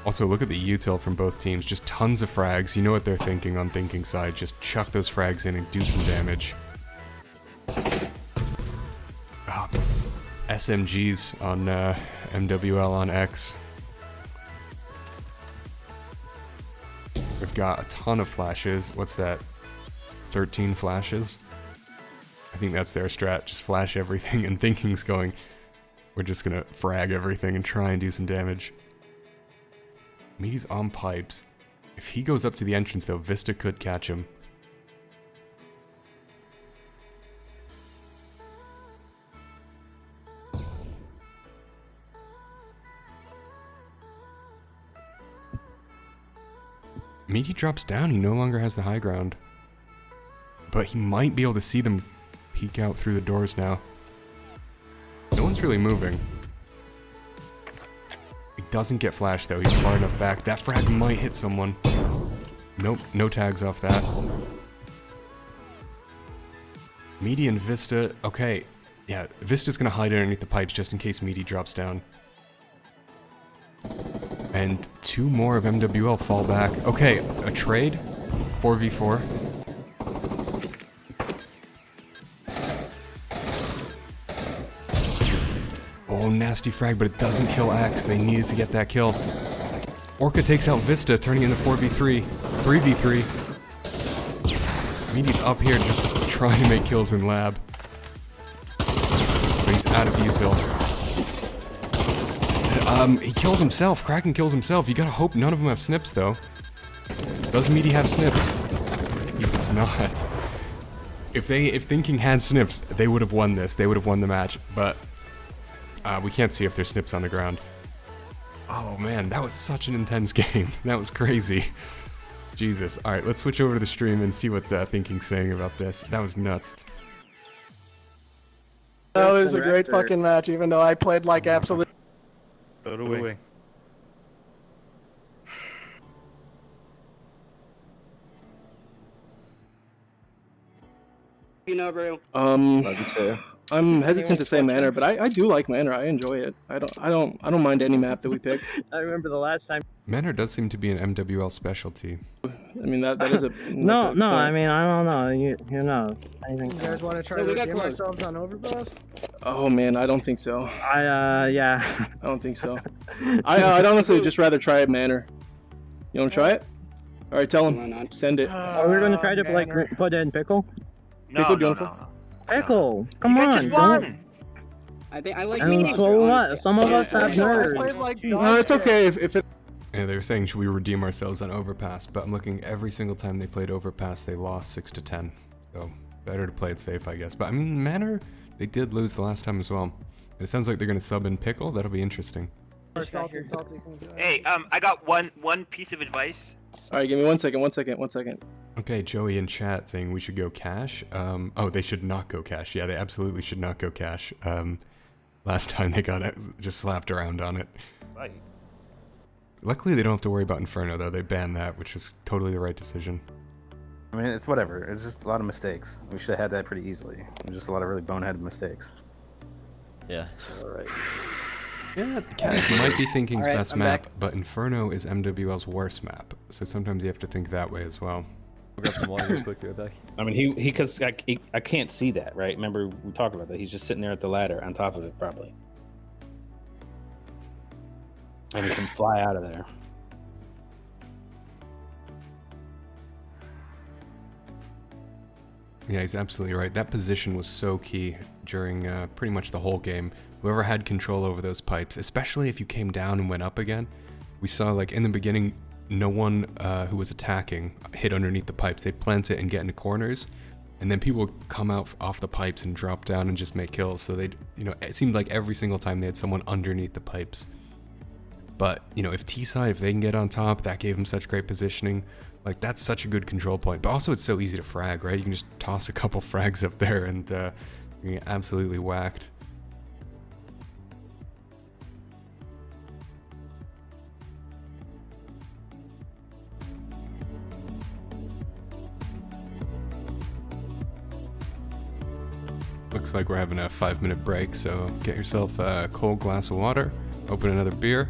S1: Also, look at the util from both teams. Just tons of frags. You know what they're thinking on Thinking side. Just chuck those frags in and do some damage. Oh, SMGs on MWL on X. We've got a ton of flashes. What's that? 13 flashes? I think that's their strat. Just flash everything, and Thinking's going, we're just gonna frag everything and try and do some damage. Meaty's on pipes. If he goes up to the entrance though, Vista could catch him. Meaty drops down, he no longer has the high ground. But he might be able to see them peek out through the doors now. No one's really moving. He doesn't get flashed though, he's far enough back. That frag might hit someone. Nope, no tags off that. Meaty and Vista. Okay, yeah, Vista's gonna hide underneath the pipes just in case Meaty drops down. And 2 more of MWL fall back. Okay, a trade. 4v4. Oh, nasty frag, but it doesn't kill Axe. They needed to get that kill. Orca takes out Vista, turning into 4v3. 3v3. Meaty's up here just trying to make kills in lab. But he's out of util. He kills himself. Kraken kills himself. You gotta hope none of them have snips, though. Does Meaty have snips? He does not. If Thinking had snips, they would have won this. They would have won the match, but we can't see if there's snips on the ground. Oh man, that was such an intense game. That was crazy. Jesus. Alright, let's switch over to the stream and see what Thinking's saying about this. That was nuts.
S4: That was a great fucking match, even though I played like absolute.
S3: So do we.
S8: You know, bro.
S5: Love you too.
S7: I'm hesitant to say Manor, but I do like Manor. I enjoy it. I don't mind any map that we pick.
S2: I remember the last time.
S1: Manor does seem to be an MWL specialty.
S7: I mean that is a
S2: No, I mean, I don't know. Who knows?
S4: You guys want to try
S8: Hey,
S4: to
S8: we got
S4: redeem
S8: close.
S4: ourselves on Overpass?
S7: Oh man, I don't think so.
S2: Yeah.
S7: I don't think so. I'd honestly just rather try it Manor. You want to try it? All right, tell
S8: Why
S7: him.
S8: not?
S7: Send it.
S2: Are we gonna try to like put in pickle?
S7: Pickle, beautiful.
S2: Pickle, come on. Don't.
S8: I think I like.
S2: And
S8: Meaty,
S2: so
S8: bro,
S2: what?
S8: honestly.
S2: Some of us
S4: Yeah,
S2: have
S4: I
S2: nerds.
S4: played like
S7: No, it's okay if it.
S1: Yeah, they were saying, should we redeem ourselves on Overpass? But I'm looking, every single time they played Overpass, they lost 6-10. So, better to play it safe, I guess. But I mean, Manor, they did lose the last time as well. And it sounds like they're going to sub in Pickle. That'll be interesting.
S9: Hey, I got one piece of advice.
S7: All right, give me 1 second. 1 second.
S1: Okay, Joey in chat saying we should go cash. Oh, they should not go cash. Yeah, they absolutely should not go cash. Last time they got it, just slapped around on it.
S3: Right.
S1: Luckily, they don't have to worry about Inferno, though. They banned that, which is totally the right decision.
S3: I mean, it's whatever. It's just a lot of mistakes. We should have had that pretty easily. There's just a lot of really boneheaded mistakes.
S6: Yeah.
S5: Alright.
S1: Yeah, cash might be Thinking's
S2: Alright,
S1: best
S2: I'm
S1: map,
S2: back.
S1: but Inferno is MWL's worst map. So sometimes you have to think that way as well.
S6: I'll grab some water real quick. Be right back.
S3: I mean, because I can't see that, right? Remember, we talked about that. He's just sitting there at the ladder on top of it, probably. And he can fly out of there.
S1: Yeah, he's absolutely right. That position was so key during pretty much the whole game. Whoever had control over those pipes, especially if you came down and went up again. We saw, like, in the beginning, no one who was attacking hit underneath the pipes. They'd plant it and get into corners, and then people would come out off the pipes and drop down and just make kills. So they'd, it seemed like every single time they had someone underneath the pipes. But, if T-side, if they can get on top, that gave them such great positioning. Like, that's such a good control point. But also, it's so easy to frag, right? You can just toss a couple frags up there and you get absolutely whacked. Looks like we're having a 5-minute break, so get yourself a cold glass of water, open another beer,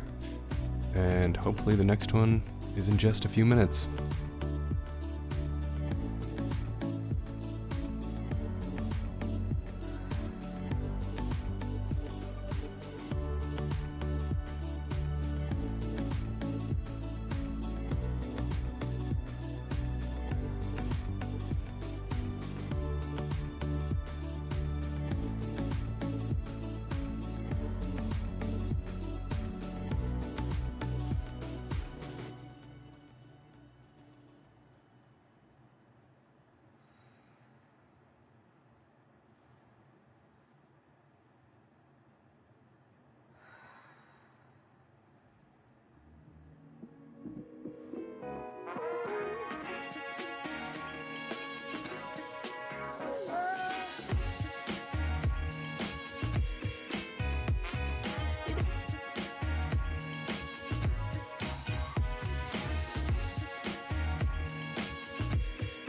S1: and hopefully the next one is in just a few minutes.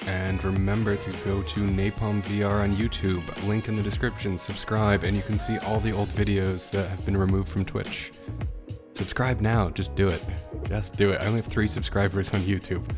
S1: And remember to go to Napalm VR on YouTube, link in the description, subscribe, and you can see all the old videos that have been removed from Twitch. Subscribe now, just do it. Just do it. I only have 3 subscribers on YouTube.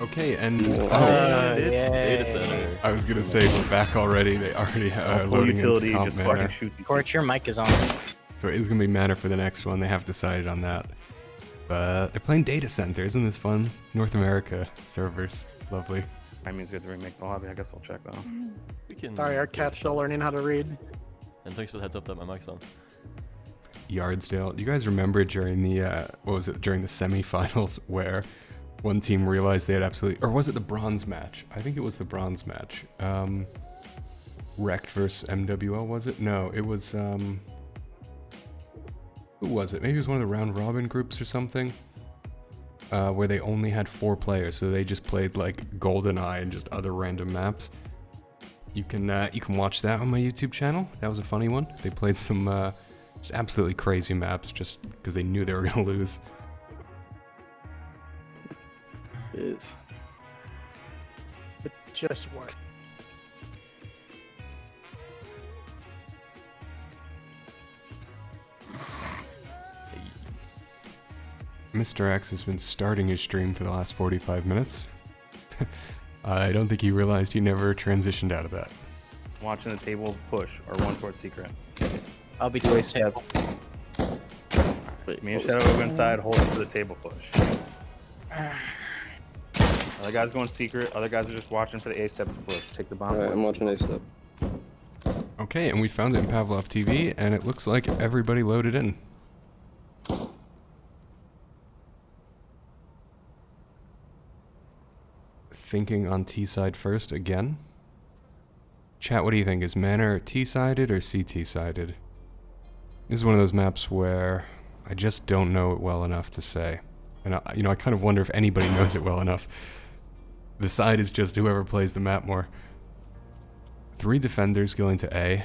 S1: Okay, and
S6: It's data center.
S1: I was gonna say we're back already. They already are
S3: Full
S1: loading
S3: utility,
S1: into comp
S3: just
S1: manor.
S3: fucking shoot these
S2: Torch, your mic is on.
S1: So it is gonna be manor for the next one. They have decided on that. But they're playing data center. Isn't this fun? North America servers, lovely.
S3: I mean, it's good to remake the lobby. I guess I'll check though.
S6: We can.
S4: Sorry, our cat's still learning how to read.
S6: And thanks for the heads up that my mic's on.
S1: Yardsdale. Do you guys remember during the what was it, during the semifinals where one team realized they had absolutely, or was it the bronze match? I think it was the bronze match. Wrecked versus MWL, was it? No, it was who was it? Maybe it was one of the round robin groups or something. Where they only had 4 players, so they just played like GoldenEye and just other random maps. You can watch that on my YouTube channel. That was a funny one. They played some just absolutely crazy maps just because they knew they were gonna lose.
S5: Is.
S4: It just works.
S1: Mr. X has been starting his stream for the last 45 minutes. I don't think he realized he never transitioned out of that.
S3: Watching the table push or one towards secret.
S2: I'll be doing tab.
S5: Wait,
S3: Me and
S5: what was
S3: Shadow go inside, hold it for the table push. Other guys going secret. Other guys are just watching for the A steps push. Take the bomb.
S5: Alright, I'm
S3: push.
S5: watching A step.
S1: Okay, and we found it in Pavlov TV, and it looks like everybody loaded in. Thinking on T side first again. Chat, what do you think? Is Manor T-sided or CT-sided? This is one of those maps where I just don't know it well enough to say. And I kind of wonder if anybody knows it well enough. The side is just whoever plays the map more. 3 defenders going to A.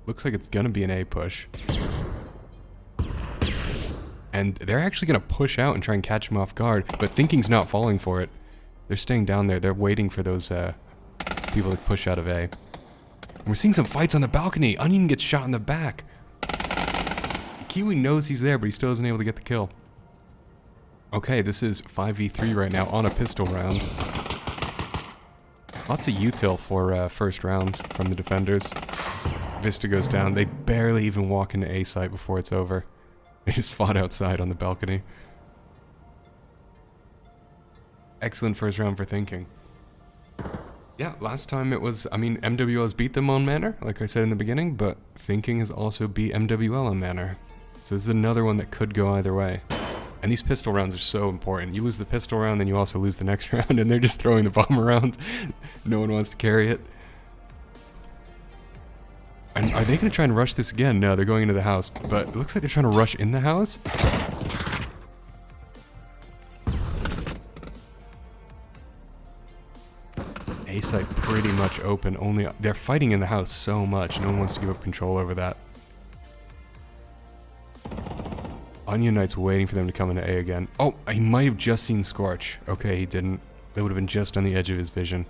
S1: Looks like it's gonna be an A push. And they're actually gonna push out and try and catch him off guard, but Thinking's not falling for it. They're staying down there. They're waiting for those people to push out of A. And we're seeing some fights on the balcony. Onion gets shot in the back. Kiwi knows he's there, but he still isn't able to get the kill. Okay, this is 5v3 right now on a pistol round. Lots of util for first round from the defenders. Vista goes down. They barely even walk into A site before it's over. They just fought outside on the balcony. Excellent first round for Thinking. Yeah, last time it was, I mean, MWL has beat them on Manor, like I said in the beginning, but Thinking has also beat MWL on Manor. So this is another one that could go either way. And these pistol rounds are so important. You lose the pistol round, then you also lose the next round, and they're just throwing the bomb around. No one wants to carry it. And are they going to try and rush this again? No, they're going into the house, but it looks like they're trying to rush in the house. A site pretty much open, only they're fighting in the house so much, no one wants to give up control over that. Onion Knight's waiting for them to come into A again. Oh, he might have just seen Scorch. Okay, he didn't. That would have been just on the edge of his vision.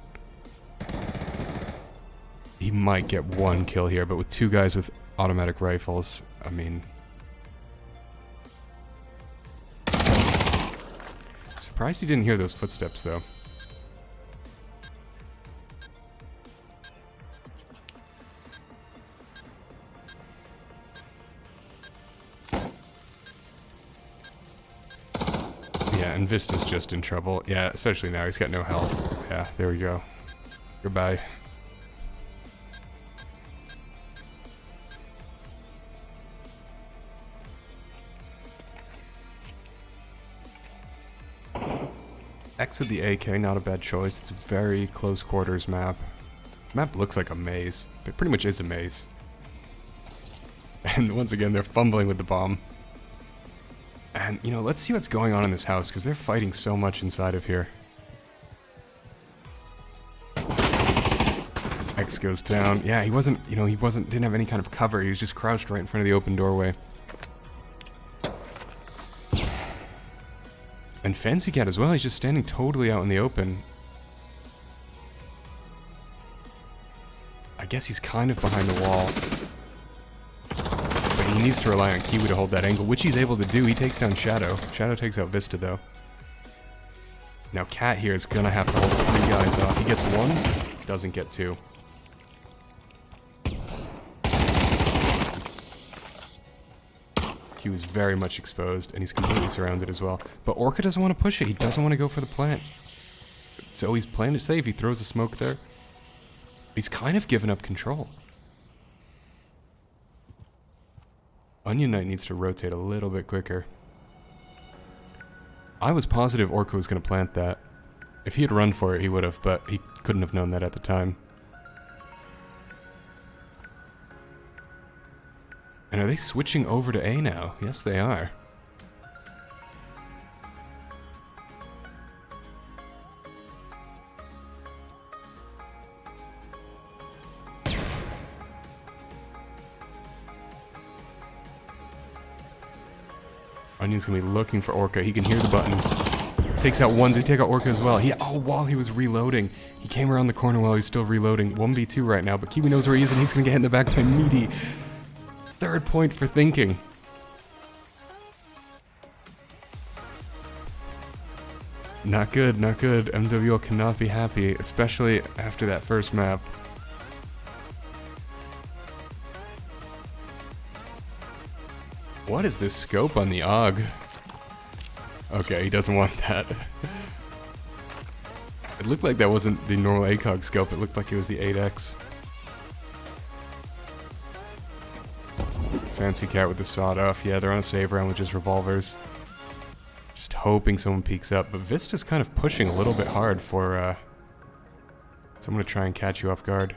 S1: He might get 1 kill here, but with 2 guys with automatic rifles, I mean... Surprised he didn't hear those footsteps, though. Yeah, and Vista's just in trouble. Yeah, especially now. He's got no health. Yeah, there we go. Goodbye. exit the AK, not a bad choice. It's a very close quarters map. Map looks like a maze. It pretty much is a maze. And once again, they're fumbling with the bomb. And, you know, let's see what's going on in this house, because they're fighting so much inside of here. X goes down. Yeah, he wasn't, you know, didn't have any kind of cover. He was just crouched right in front of the open doorway. And Fancy Cat as well, he's just standing totally out in the open. I guess he's kind of behind the wall. But he needs to rely on Kiwi to hold that angle, which he's able to do. He takes down Shadow. Shadow takes out Vista, though. Now Cat here is going to have to hold 3 guys off. He gets 1, doesn't get 2. Q is very much exposed, and he's completely surrounded as well. But Orca doesn't want to push it. He doesn't want to go for the plant. So he's playing it safe. He throws a smoke there. He's kind of given up control. Onion Knight needs to rotate a little bit quicker. I was positive Orca was going to plant that. If he had run for it, he would have, but he couldn't have known that at the time. And are they switching over to A now? Yes, they are. Onion's gonna be looking for Orca. He can hear the buttons. Takes out 1. Did he take out Orca as well? While he was reloading. He came around the corner while he was still reloading. 1v2 right now, but Kiwi knows where he is, and he's gonna get hit in the back by Meaty. 3rd point for thinking. Not good, not good. MWL cannot be happy, especially after that first map. What is this scope on the AUG? Okay, he doesn't want that. It looked like that wasn't the normal ACOG scope, it looked like it was the 8X. Fancy Cat with the sawed off. Yeah, they're on a save round with just revolvers. Just hoping someone peeks up. But Vista's kind of pushing a little bit hard for someone to try and catch you off guard.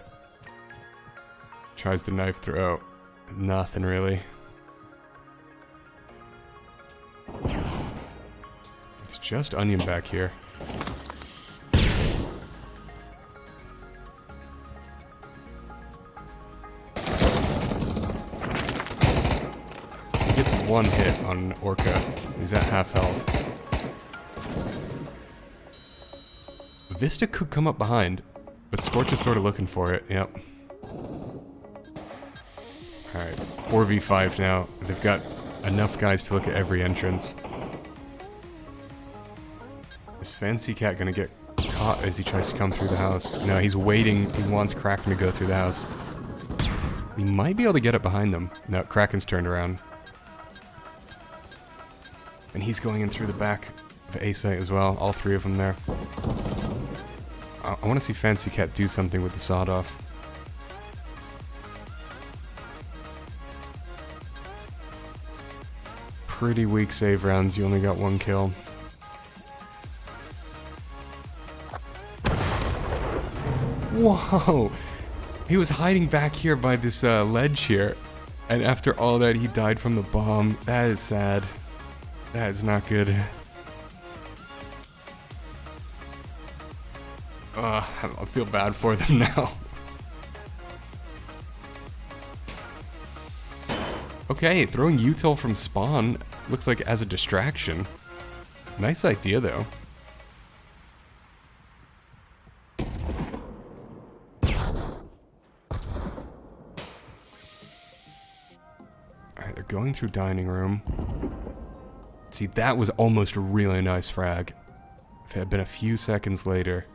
S1: Tries the knife throw. Nothing really. It's just Onion back here. He gets 1 hit on Orca. He's at half health. Vista could come up behind, but Scorch is sort of looking for it. Yep. Alright, 4v5 now. They've got enough guys to look at every entrance. Is Fancy Cat gonna get caught as he tries to come through the house? No, he's waiting. He wants Kraken to go through the house. He might be able to get it behind them. No, Kraken's turned around. And he's going in through the back of A site as well. All 3 of them there. I want to see Fancy Cat do something with the sawed off. Pretty weak save rounds. You only got 1 kill. Whoa! He was hiding back here by this ledge here. And after all that, he died from the bomb. That is sad. That is not good. I feel bad for them now. Okay, throwing util from spawn looks like as a distraction. Nice idea, though. Alright, they're going through dining room. See, that was almost a really nice frag. If it had been a few seconds later.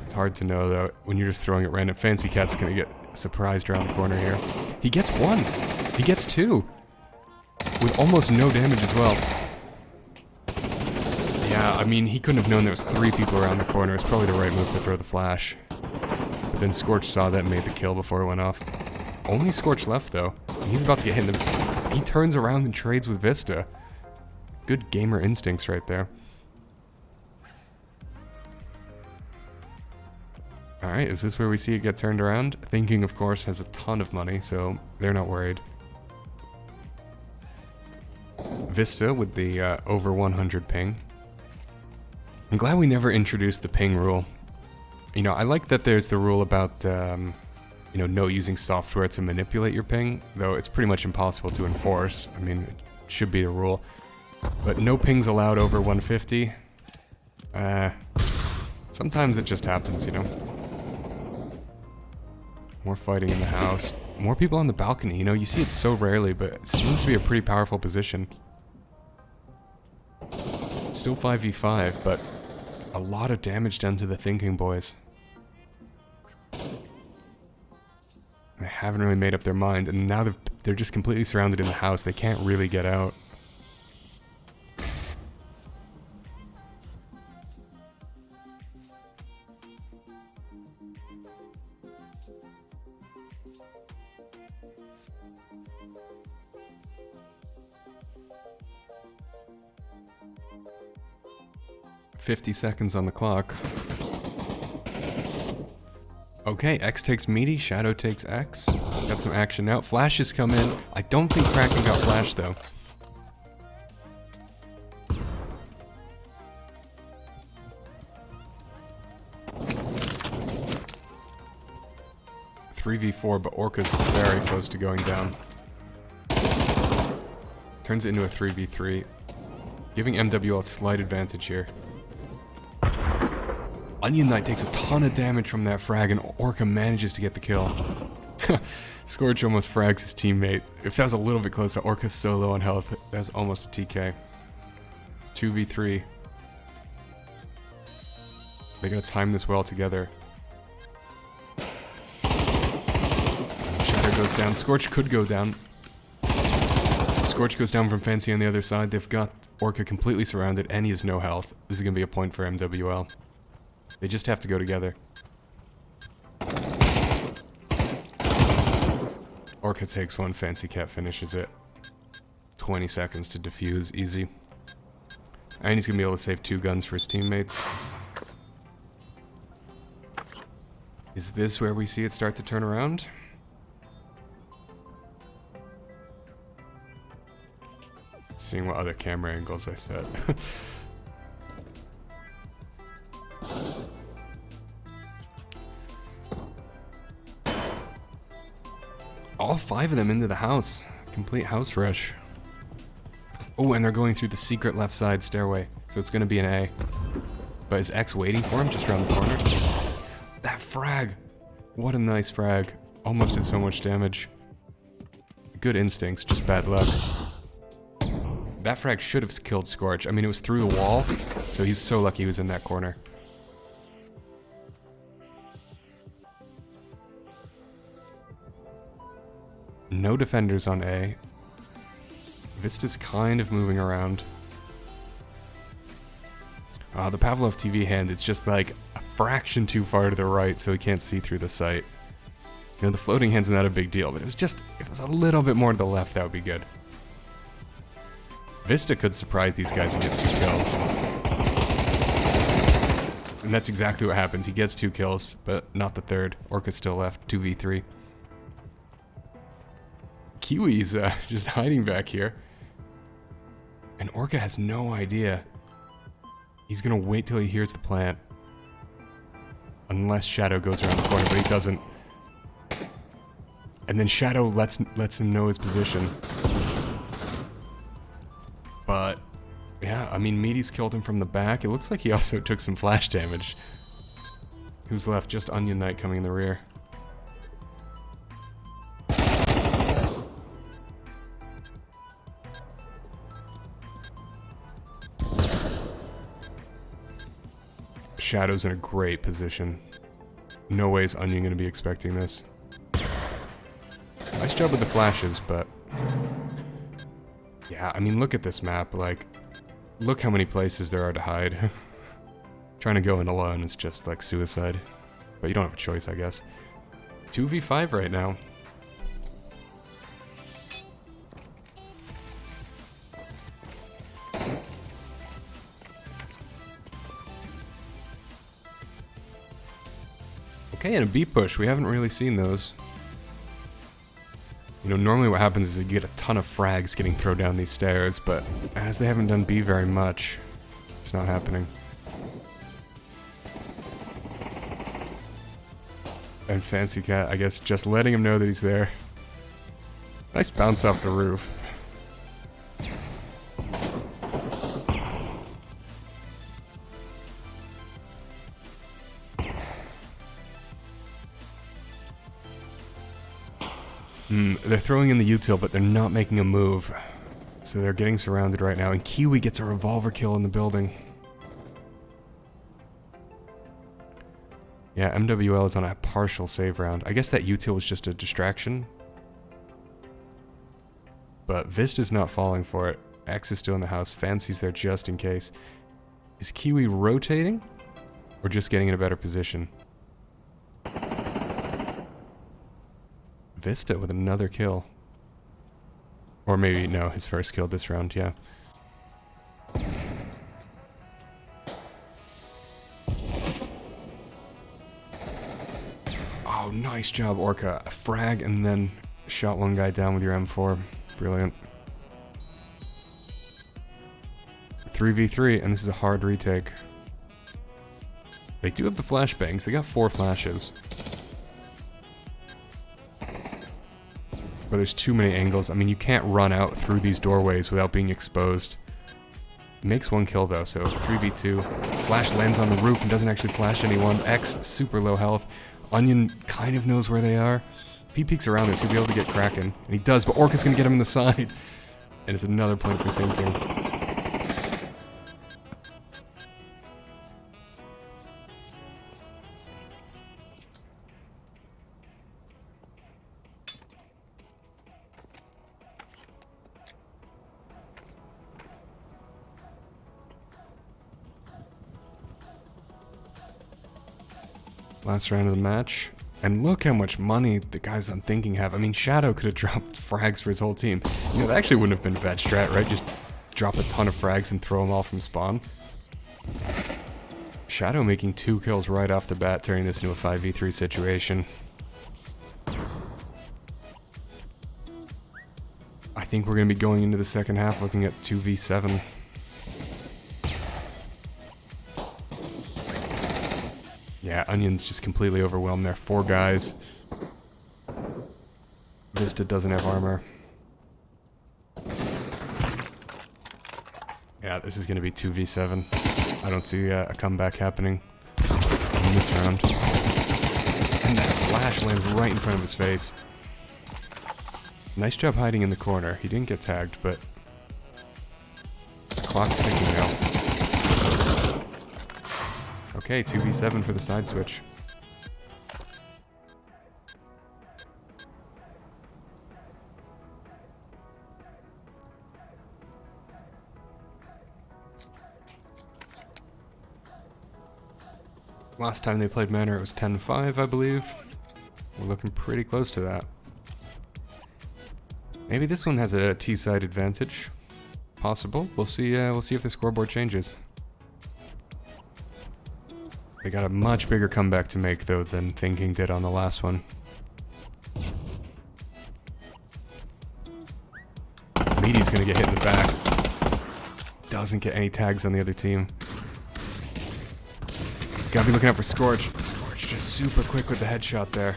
S1: It's hard to know, though, when you're just throwing it random. Fancy Cat's gonna get surprised around the corner here. He gets 1! He gets 2! With almost no damage as well. Yeah, I mean, he couldn't have known there was 3 people around the corner. It's probably the right move to throw the flash. But then Scorch saw that and made the kill before it went off. Only Scorch left, though. He's about to get hit in the... He turns around and trades with Vista. Good gamer instincts right there. Alright, is this where we see it get turned around? Thinking, of course, has a ton of money, so they're not worried. Vista with the over 100 ping. I'm glad we never introduced the ping rule. You know, I like that there's the rule about, you know, no using software to manipulate your ping, though it's pretty much impossible to enforce. I mean, it should be the rule. But no pings allowed over 150. Sometimes it just happens, you know. More fighting in the house. More people on the balcony, you know, you see it so rarely, but it seems to be a pretty powerful position. Still 5v5, but a lot of damage done to the thinking boys. They haven't really made up their mind, and now they're just completely surrounded in the house. They can't really get out. $50 seconds on the clock. Okay, X takes Meaty, Shadow takes X. Got some action now. Flashes come in. I don't think Kraken got flashed though. .3v4, but Orca's very close to going down. Turns it into a 3v3. Giving MWL a slight advantage here. Onion Knight takes a ton of damage from that frag, and Orca manages to get the kill. Scorch almost frags his teammate. If that was a little bit closer, Orca's so low on health, that's almost a TK. 2v3. They gotta time this well together. Shatter goes down. Scorch could go down. Scorch goes down from Fancy on the other side. They've got Orca completely surrounded, and he has no health. This is gonna be a point for MWL. They just have to go together. Orca takes one, Fancy Cat finishes it. 20 seconds to defuse, easy. And he's gonna be able to save 2 guns for his teammates. Is this where we see it start to turn around? Seeing what other camera angles I set. All 5 of them into the house. Complete house rush. Oh, and they're going through the secret left side stairway. So it's going to be an A. But is X waiting for him just around the corner? That frag! What a nice frag. Almost did so much damage. Good instincts, just bad luck. That frag should have killed Scorch. I mean, it was through the wall, so he was so lucky he was in that corner. No defenders on A. Vista's kind of moving around. The Pavlov TV hand, it's just like a fraction too far to the right, so he can't see through the sight. You know, the floating hand's not a big deal, but if it was a little bit more to the left, that would be good. Vista could surprise these guys and get 2 kills. And that's exactly what happens. He gets 2 kills, but not the 3rd. Orca's still left, 2v3. Kiwi's just hiding back here. And Orca has no idea. He's gonna wait till he hears the plant. Unless Shadow goes around the corner, but he doesn't. And then Shadow lets him know his position. But, yeah, I mean, Meaty's killed him from the back. It looks like he also took some flash damage. Who's left? Just Onion Knight coming in the rear. Shadow's in a great position. No way is Onion going to be expecting this. Nice job with the flashes, but... yeah, I mean, look at this map. Like, look how many places there are to hide. Trying to go in alone is just like suicide. But you don't have a choice, I guess. 2v5 right now. Okay, and a B push. We haven't really seen those. You know, normally what happens is you get a ton of frags getting thrown down these stairs, but as they haven't done B very much, it's not happening. And Fancy Cat, I guess, just letting him know that he's there. Nice bounce off the roof. They're throwing in the util, but they're not making a move. So they're getting surrounded right now, and Kiwi gets a revolver kill in the building. Yeah, MWL is on a partial save round. I guess that util was just a distraction. But Vista's not falling for it. X is still in the house. Fancy's there just in case. Is Kiwi rotating? Or just getting in a better position? Vista with another kill. Or maybe, no, his first kill this round, yeah. Oh, nice job, Orca. A frag and then shot one guy down with your M4. Brilliant. 3v3, and this is a hard retake. They do have the flashbangs. They got 4 flashes. But there's too many angles. I mean, you can't run out through these doorways without being exposed. Makes 1 kill though, so 3v2. Flash lands on the roof and doesn't actually flash anyone. X, super low health. Onion kind of knows where they are. If he peeks around this, he'll be able to get Kraken. And he does, but Orca's gonna get him in the side. And it's another point for thinking. Last round of the match. And look how much money the guys on Thinking have. I mean, Shadow could have dropped frags for his whole team. You know, that actually wouldn't have been a bad strat, right? Just drop a ton of frags and throw them all from spawn. Shadow making 2 kills right off the bat, turning this into a 5v3 situation. I think we're going to be going into the second half looking at 2v7. Yeah, Onion's just completely overwhelmed there. 4 guys. Vista doesn't have armor. Yeah, this is going to be 2v7. I don't see a comeback happening in this round. And that flash lands right in front of his face. Nice job hiding in the corner. He didn't get tagged, but the clock's ticking now. Okay, 2v7 for the side switch. Last time they played Manor, it was 10-5, I believe. We're looking pretty close to that. Maybe this one has a T-side advantage. Possible. We'll see if the scoreboard changes. They got a much bigger comeback to make, though, than Thinking did on the last one. Meaty's gonna get hit in the back. Doesn't get any tags on the other team. Gotta be looking out for Scorch. Scorch just super quick with the headshot there.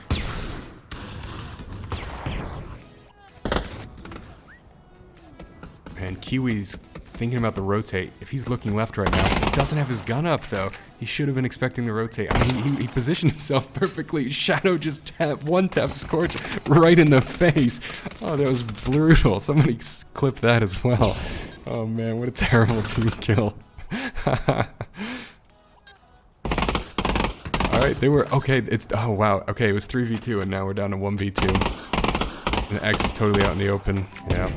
S1: And Kiwi's thinking about the rotate. If he's looking left right now, he doesn't have his gun up though. He should have been expecting the rotate. I mean, he positioned himself perfectly. Shadow just one-tap Scorch right in the face. Oh, that was brutal. Somebody clip that as well. Oh man, what a terrible team kill. Alright, they were, okay, it's, oh wow. Okay, it was 3v2 and now we're down to 1v2. And X is totally out in the open. Yeah.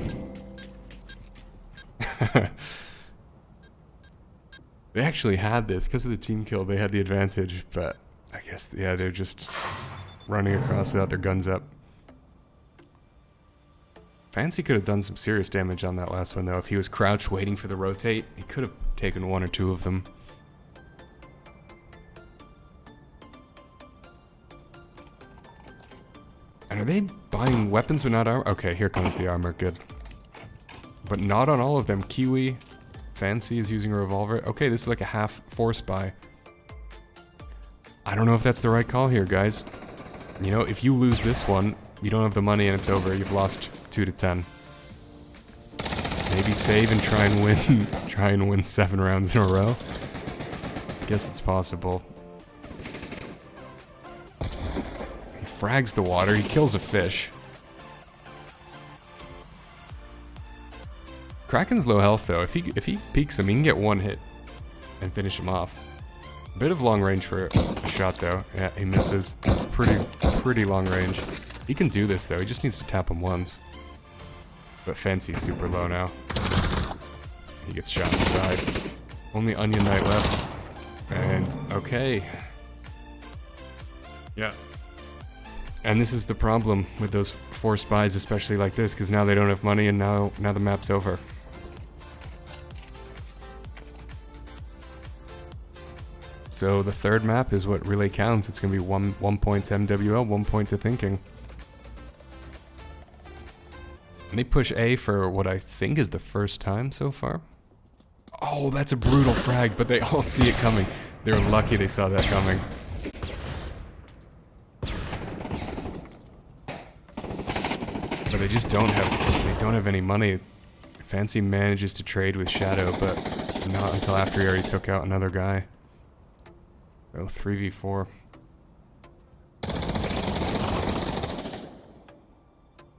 S1: They actually had this because of the team kill. They had the advantage, but I guess yeah, they're just running across without their guns up. Fancy could have done some serious damage on that last one though. If he was crouched waiting for the rotate, he could have taken 1 or 2 of them. And are they buying weapons but not armor? Okay, here comes the armor. Good. But not on all of them. Kiwi. Fancy is using a revolver. Okay, this is like a half force buy. I don't know if that's the right call here, guys. You know, if you lose this one, you don't have the money and it's over. You've lost 2 to 10. Maybe save and try and win. Try and win 7 rounds in a row. Guess it's possible. He frags the water. He kills a fish. Kraken's low health though. If he peeks him, he can get 1 hit and finish him off. A bit of long range for a shot though. Yeah, he misses. It's pretty long range. He can do this though. He just needs to tap him once. But Fancy's super low now. He gets shot in the side. Only Onion Knight left. And okay. Yeah. And this is the problem with those 4 spies, especially like this, because now they don't have money and now the map's over. So the third map is what really counts. It's going to be 1 point to MWL, 1 point to thinking. And they push A for what I think is the first time so far. Oh, that's a brutal frag, but they all see it coming. They're lucky they saw that coming. But they just don't have any money. Fancy manages to trade with Shadow, but not until after he already took out another guy. Oh, 3v4.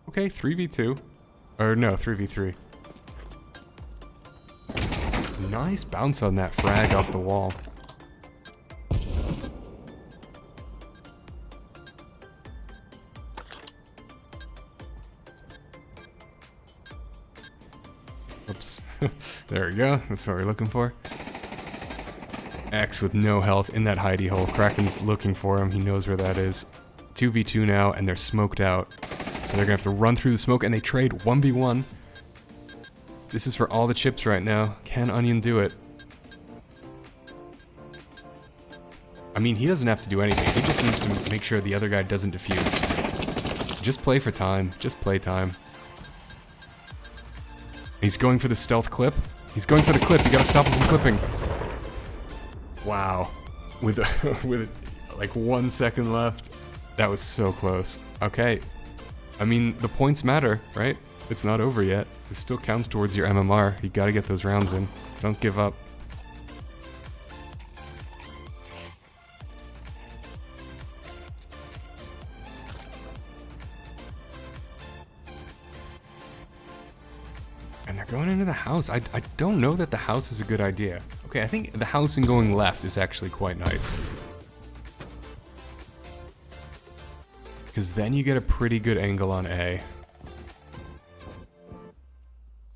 S1: Okay, 3v2. Or no, 3v3. Nice bounce on that frag off the wall. Oops. There we go. That's what we're looking for. X with no health in that hidey hole. Kraken's looking for him. He knows where that is. 2v2 now, and they're smoked out. So they're gonna have to run through the smoke, and they trade 1v1. This is for all the chips right now. Can Onion do it? I mean, he doesn't have to do anything. He just needs to make sure the other guy doesn't defuse. Just play for time. Just play time. He's going for the stealth clip. He's going for the clip. You gotta stop him from clipping. Wow. With like 1 second left. That was so close. Okay. I mean, the points matter, right? It's not over yet. It still counts towards your MMR. You gotta get those rounds in. Don't give up. And they're going into the house. I don't know that the house is a good idea. Okay, I think the house and going left is actually quite nice. Because then you get a pretty good angle on A.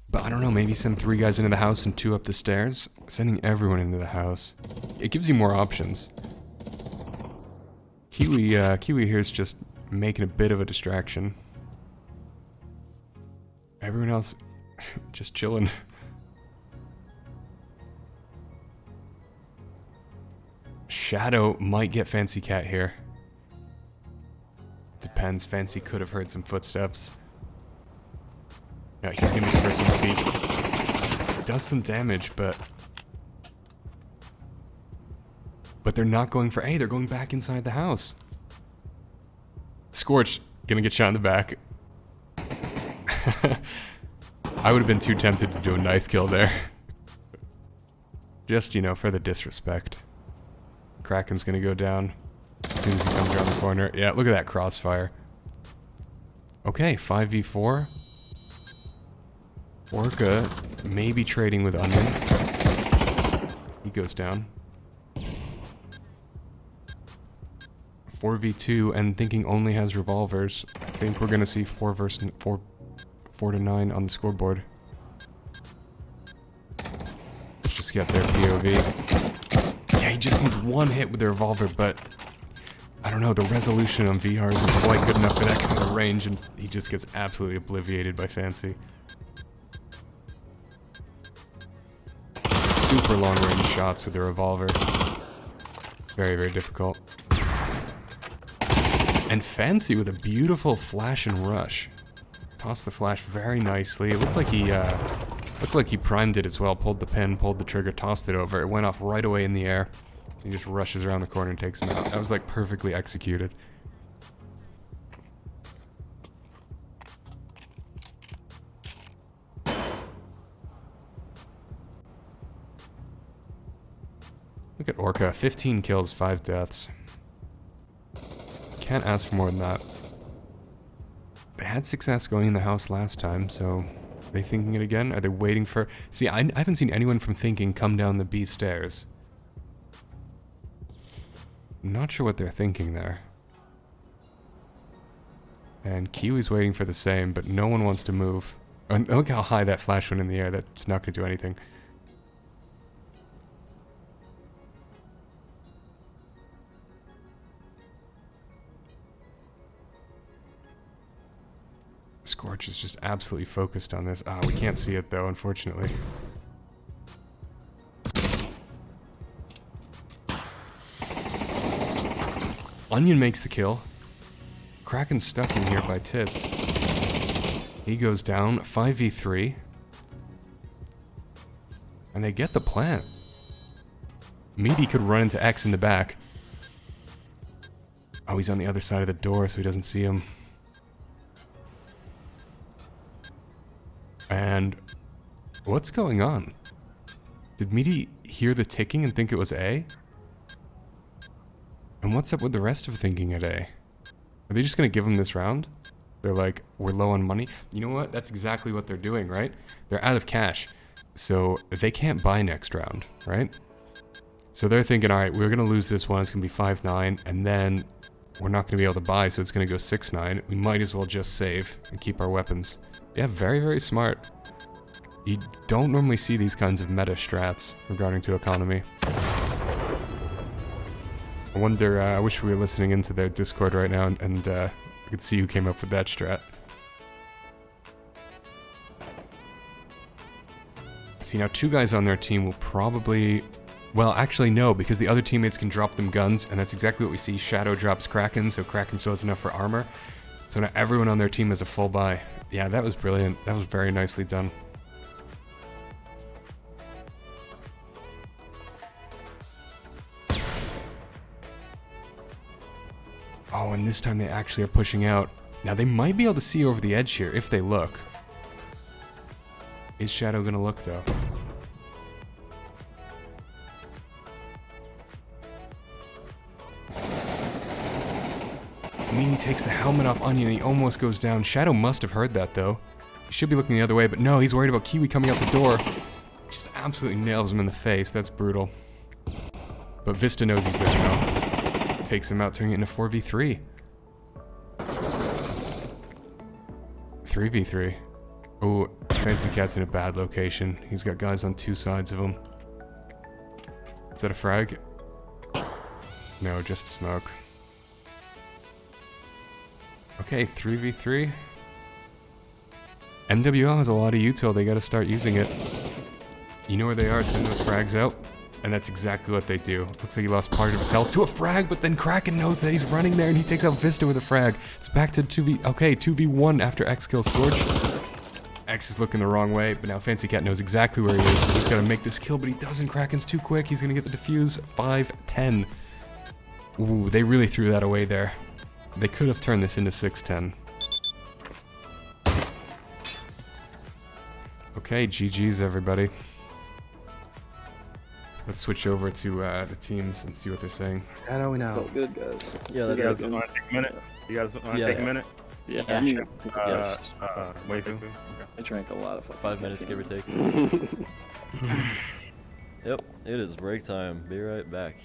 S1: But I don't know, maybe send 3 guys into the house and 2 up the stairs? Sending everyone into the house. It gives you more options. Kiwi here's just making a bit of a distraction. Everyone else just chilling. Shadow might get Fancy Cat here. Depends. Fancy could have heard some footsteps. No, he's gonna be the first one to beat. Does some damage, but they're not going for A. They're going back inside the house. Scorch gonna get shot in the back. I would have been too tempted to do a knife kill there. Just, you know, for the disrespect. Kraken's gonna go down as soon as he comes around the corner. Yeah, look at that crossfire. Okay, 5v4. Orca maybe trading with Onion. He goes down. 4v2 and thinking only has revolvers. I think we're gonna see 4 to 9 on the scoreboard. Let's just get their POV. Yeah, he just needs 1 hit with the revolver, but I don't know, the resolution on VR isn't quite good enough for that kind of range, and he just gets absolutely obliviated by Fancy. Super long range shots with the revolver. Very, very difficult. And Fancy with a beautiful flash and rush. Tossed the flash very nicely. It looked like he primed it as well. Pulled the pin, pulled the trigger, tossed it over. It went off right away in the air. He just rushes around the corner and takes him out. That was like perfectly executed. Look at Orca, 15 kills, 5 deaths. Can't ask for more than that. They had success going in the house last time, so are they thinking it again? Are they waiting for... See, I haven't seen anyone from thinking come down the B stairs. I'm not sure what they're thinking there. And Kiwi's waiting for the same, but no one wants to move. And look how high that flash went in the air. That's not going to do anything. Scorch is just absolutely focused on this. Ah, we can't see it though, unfortunately. Onion makes the kill. Kraken's stuck in here by Tits. He goes down, 5v3. And they get the plant. Meaty could run into X in the back. Oh, he's on the other side of the door, so he doesn't see him. And what's going on? Did Meaty hear the ticking and think it was A? And what's up with the rest of thinking at A? Are they just gonna give him this round? They're like, we're low on money. You know what? That's exactly what they're doing, right? They're out of cash. So they can't buy next round, right? So they're thinking, alright, we're gonna lose this one, it's gonna be 5-9, and then we're not gonna be able to buy, so it's gonna go 6-9. We might as well just save and keep our weapons. Yeah, very, very smart. You don't normally see these kinds of meta strats regarding to economy. I wonder, I wish we were listening into their Discord right now and I could see who came up with that strat. See, now 2 guys on their team will probably... Well, actually no, because the other teammates can drop them guns, and that's exactly what we see. Shadow drops Kraken, so Kraken still has enough for armor. So now everyone on their team has a full buy. Yeah, that was brilliant. That was very nicely done. Oh, and this time they actually are pushing out. Now they might be able to see over the edge here if they look. Is Shadow gonna look though? Meanie takes the helmet off Onion and he almost goes down. Shadow must have heard that though. He should be looking the other way, but no, he's worried about Kiwi coming out the door. Just absolutely nails him in the face. That's brutal. But Vista knows he's there now. Takes him out, turning it into 4v3. 3v3. Oh, Fancy Cat's in a bad location. He's got guys on 2 sides of him. Is that a frag? No, just smoke. Okay, 3v3. MWL has a lot of util, they gotta start using it. You know where they are, send those frags out. And that's exactly what they do. Looks like he lost part of his health to a frag, but then Kraken knows that he's running there and he takes out Vista with a frag. It's back to 2v1 after X kills Scorch. X is looking the wrong way, but now Fancy Cat knows exactly where he is. He's gotta make this kill, but he doesn't. Kraken's too quick. He's gonna get the defuse. 5-10. Ooh, they really threw that away there. They could have turned this into 6-10. Okay, GG's everybody. Let's switch over to the teams and see what they're saying.
S3: Shadow now.
S5: Felt good, guys.
S6: Yeah,
S3: You
S6: that's
S3: guys want to take a minute? You guys want to
S6: Yeah.
S3: take a minute?
S5: Yeah,
S2: Yeah,
S5: I mean,
S6: Yes.
S3: Waifu. Okay.
S5: I drank a lot of fucking
S6: 5 minutes, give or
S5: caffeine.
S6: take. Yep, it is break time. Be right back.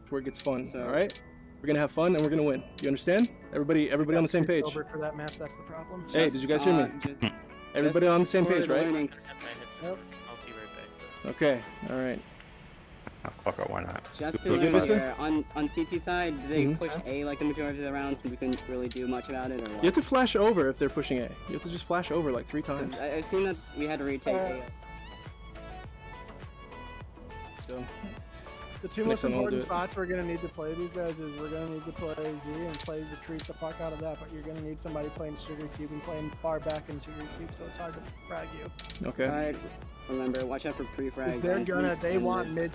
S7: Where it gets fun, alright? We're gonna have fun and we're gonna win. You understand? Everybody on the same page.
S4: Over for that match, that's the problem.
S7: Hey, did you guys hear me?
S8: Just
S7: Everybody on the same
S8: for
S7: page,
S8: the
S7: right?
S8: learning.
S9: I'll be right back.
S7: Okay, alright.
S3: Oh, fuck it, why not?
S8: Just
S7: You
S8: to
S7: give
S8: learn
S7: us
S8: here, on CT side, do they
S7: Mhm.
S8: push A like the majority of the rounds and we couldn't really do much about it, or
S7: You
S8: what?
S7: have to flash over if they're pushing A. You have to just flash over like 3 times.
S8: I've seen that we had to retake A.
S7: So,
S4: The two
S7: Next
S4: most
S7: time I'll do
S4: important
S7: it.
S4: spots we're gonna need to play these guys is we're gonna need to play Z and play retreat the fuck out of that, but you're gonna need somebody playing Sugar Cube and playing far back in Sugar Cube, so it's hard to frag you.
S7: Okay.
S8: Alright, remember, watch out for pre-frags.
S4: They're
S8: and
S4: gonna, they
S8: pre-standard.
S4: want mid.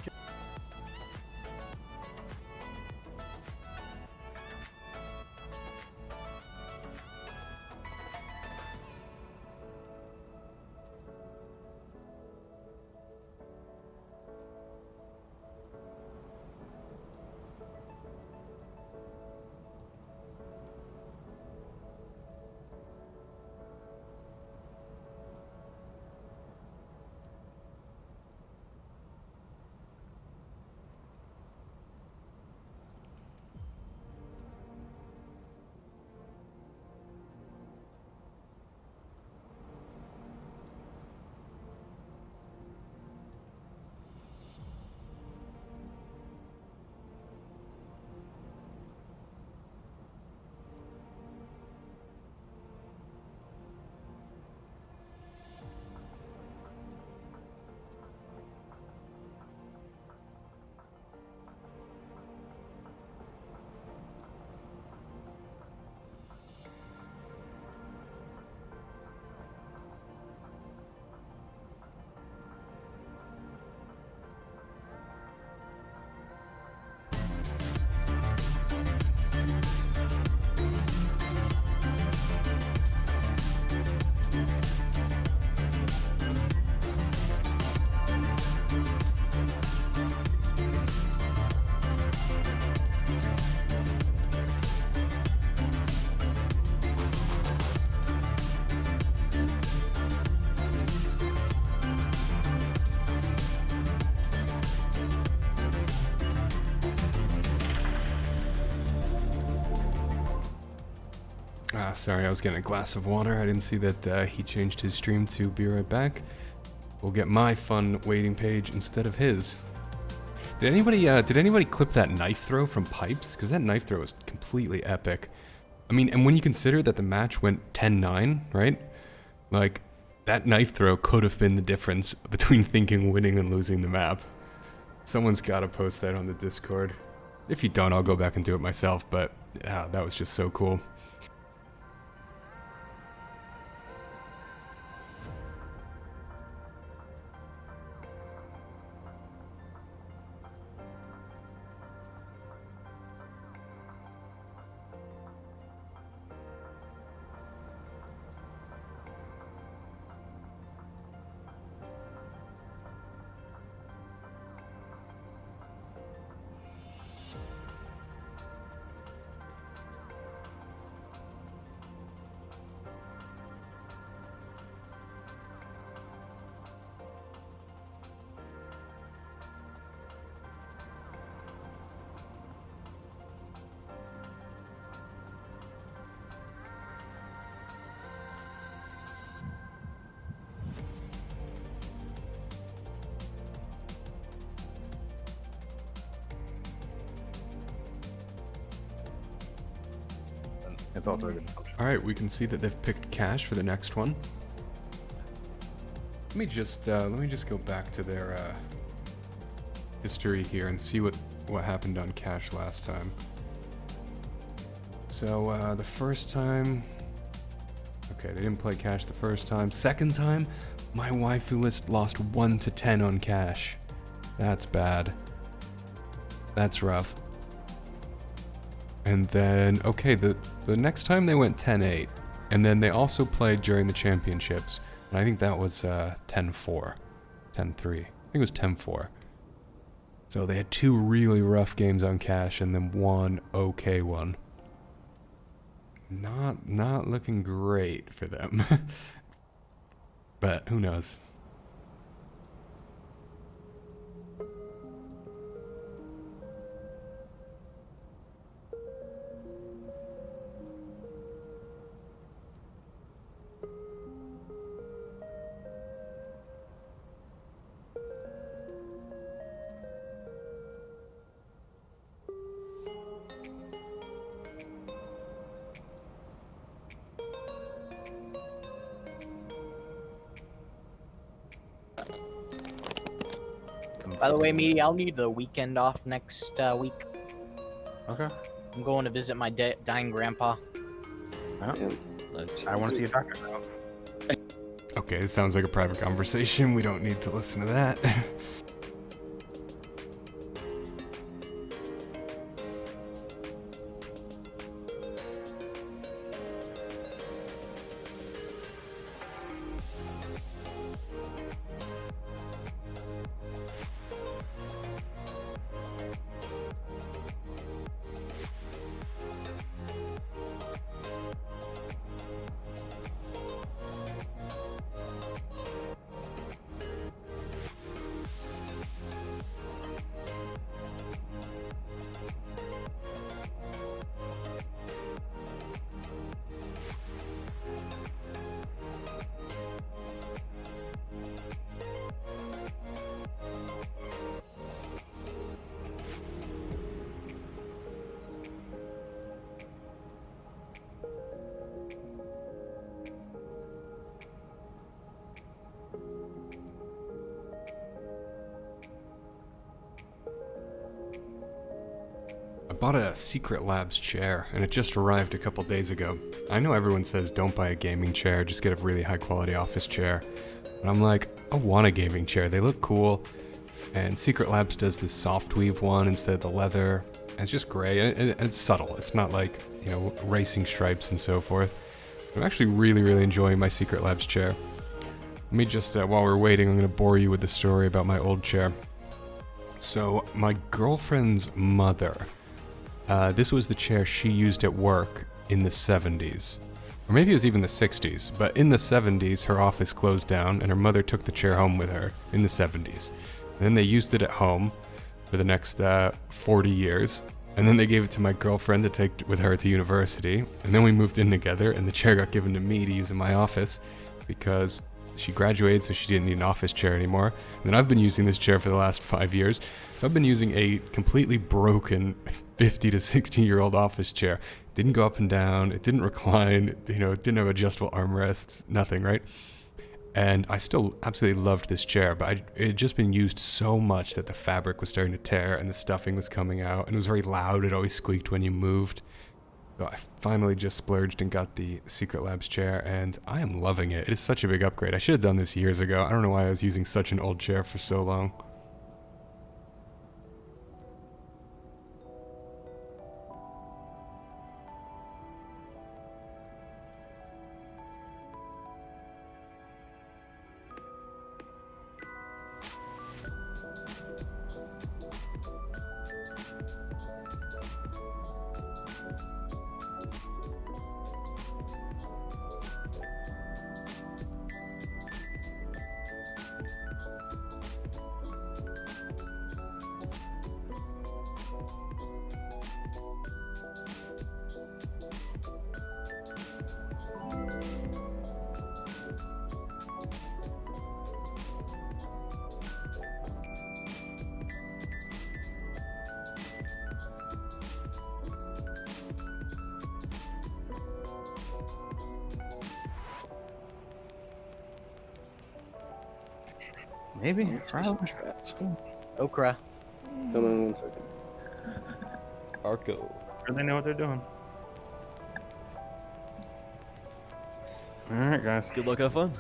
S1: Ah, sorry, I was getting a glass of water. I didn't see that he changed his stream to be right back. We'll get my fun waiting page instead of his. Did anybody clip that knife throw from Pipes? Because that knife throw was completely epic. I mean, and when you consider that the match went 10-9, right? Like, that knife throw could have been the difference between thinking winning and losing the map. Someone's got to post that on the Discord. If you don't, I'll go back and do it myself, but yeah, that was just so cool.
S3: It's also a good assumption.
S1: All right, we can see that they've picked Cash for the next one. Let me just go back to their history here and see what happened on Cash last time. So the first time, okay, they didn't play Cash the first time. Second time, my waifu list lost 1-10 on Cash. That's bad. That's rough. And then, okay, the next time they went 10-8, and then they also played during the championships, and I think that was 10-4, 10-3. I think it was 10-4. So they had two really rough games on Cash, and then one okay one. Not looking great for them, but who knows?
S2: By the way, Meaty, I'll need the weekend off next week.
S3: Okay.
S2: I'm going to visit my dying grandpa.
S6: Nice.
S3: I want to see a doctor now.
S1: Okay, it sounds like a private conversation. We don't need to listen to that. I bought a Secret Labs chair, and it just arrived a couple days ago. I know everyone says don't buy a gaming chair, just get a really high quality office chair. But I'm like, I want a gaming chair. They look cool. And Secret Labs does this soft weave one instead of the leather. And it's just gray, and it's subtle. It's not like, you know, racing stripes and so forth. I'm actually really enjoying my Secret Labs chair. Let me just, while we're waiting, I'm going to bore you with the story about my old chair. So, my girlfriend's mother, this was the chair she used at work in the 70s. Or maybe it was even the 60s, but in the 70s, her office closed down and her mother took the chair home with her in the 70s. And then they used it at home for the next 40 years. And then they gave it to my girlfriend to take with her to university. And then we moved in together and the chair got given to me to use in my office because she graduated, so she didn't need an office chair anymore. And then I've been using this chair for the last 5 years. So I've been using a completely broken 50 to 60-year-old office chair. It didn't go up and down, it didn't recline, you know, it didn't have adjustable armrests, nothing, right? And I still absolutely loved this chair, but it had just been used so much that the fabric was starting to tear and the stuffing was coming out, and it was very loud, it always squeaked when you moved. So I finally just splurged and got the Secret Labs chair, and I am loving it. It is such a big upgrade. I should have done this years ago. I don't know why I was using such an old chair for so long.
S3: Maybe.
S5: Probably.
S2: Okra.
S5: Come on 1 second.
S6: Arco.
S3: Sure they know what they're doing. Alright, guys.
S6: Good luck, have fun.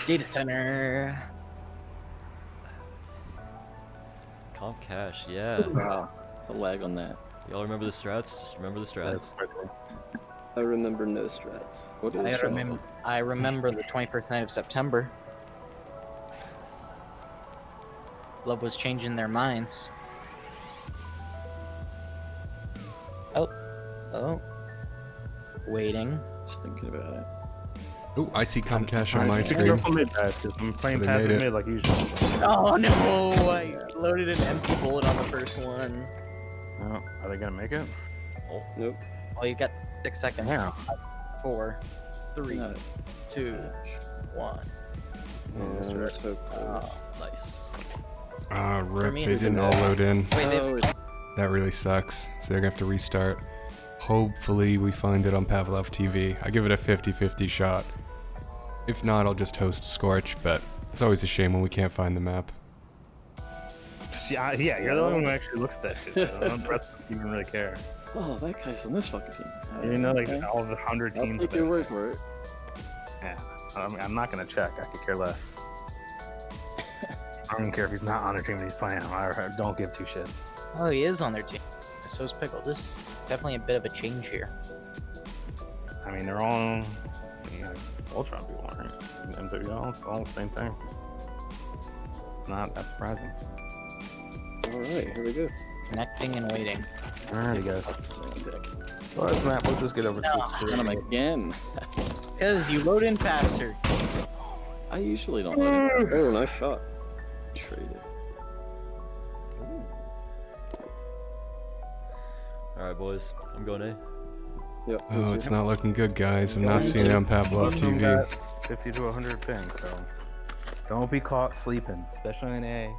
S2: Data center.
S6: Comp cash, yeah.
S5: Wow. The lag on that.
S6: Y'all remember the strats? Just remember the strats.
S5: I remember no strats. What is
S2: I remember the 21st night of September. Love was changing their minds. Oh. Waiting.
S5: Just thinking about it.
S1: Oh, I see Comcash on my
S3: Be
S1: screen.
S3: careful mid, guys, because I'm playing
S1: they
S3: passive
S1: made it.
S3: mid like usual.
S2: Oh no! I loaded an empty bullet on the first one.
S3: Oh, are they gonna make it?
S5: Nope.
S2: Oh, you got 6 seconds.
S3: Yeah.
S2: 4, 3,
S5: No.
S2: 2, 1.
S5: Yeah, so close.
S2: Oh.
S6: Nice.
S1: Ah, rip,
S2: me,
S1: they
S2: it's
S1: didn't all load in.
S2: Wait,
S5: Oh, it's-
S1: That really sucks. So they're gonna have to restart. Hopefully we find it on Pavlov TV. I give it a 50-50 shot. If not, I'll just host Scorch, but It's always a shame when we can't find the map.
S3: Yeah, you're the only one who actually looks at that shit. The rest of us don't even really care.
S5: Oh, that guy's on this fucking team.
S3: You know, like
S5: Okay.
S3: all the 100
S5: I'll
S3: teams.
S5: take your word for it.
S3: Yeah, I'm not gonna check. I could care less. I don't even care if he's not on their team and he's playing. I don't give two shits.
S2: Oh, he is on their team. So is Pickle. This is definitely a bit of a change here.
S3: I mean, they're all, you know, Ultron people, right? MWL, it's all the same thing. Not that surprising.
S5: Alright, here we go.
S2: Connecting and waiting.
S3: Alrighty, guys. Well, this map, let's just get over to this.
S5: Got him again.
S2: Because you load in faster.
S5: I usually don't let it. Oh, nice shot. Traded.
S6: Alright, boys. I'm going A.
S5: Yep.
S1: Oh, it's not looking good, guys. I'm not seeing it on Pavlov TV.
S3: 50 to 100 ping, so don't be caught sleeping, especially in A.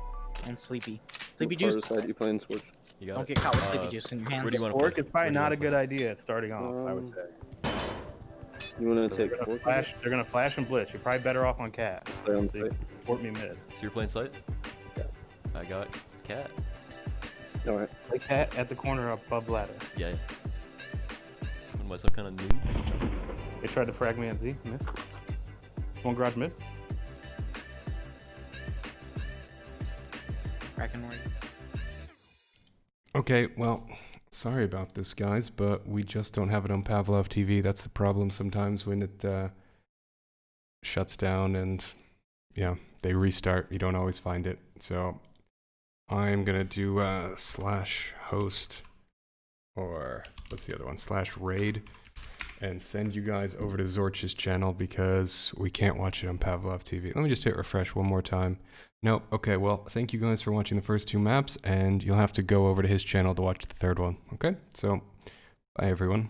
S2: And sleepy. Sleepy
S5: What part of
S2: juice.
S5: the side you playing Switch?
S6: You got
S2: Don't
S6: it.
S2: get caught with sleepy juice in your hands.
S6: Where do you want to
S3: Fork
S6: play?
S3: is probably
S6: Where do you
S3: not
S6: wanna
S3: a good
S6: play?
S3: idea at starting off, I would say.
S5: You want to
S3: So
S5: take
S3: they're gonna
S5: fork?
S3: flash. They're gonna flash and blitz. You're probably better off on cat.
S5: Play on
S3: So you
S5: site.
S3: can fort me mid.
S6: So you're playing site?
S5: Yeah.
S6: I got cat.
S5: Alright.
S3: Play cat at the corner above ladder.
S6: Yeah. What am I, some kind of noob?
S3: They tried to frag me at Z. Missed. One garage mid.
S2: Brackenward.
S1: Okay, well, sorry about this, guys, but we just don't have it on Pavlov TV. That's the problem sometimes when it shuts down and, yeah, they restart. You don't always find it. So I'm going to do /host, or what's the other one? /raid, and send you guys over to Zorch's channel because we can't watch it on Pavlov TV. Let me just hit refresh one more time. No, okay, well, thank you guys for watching the first two maps, and you'll have to go over to his channel to watch the third one, okay? So, bye everyone.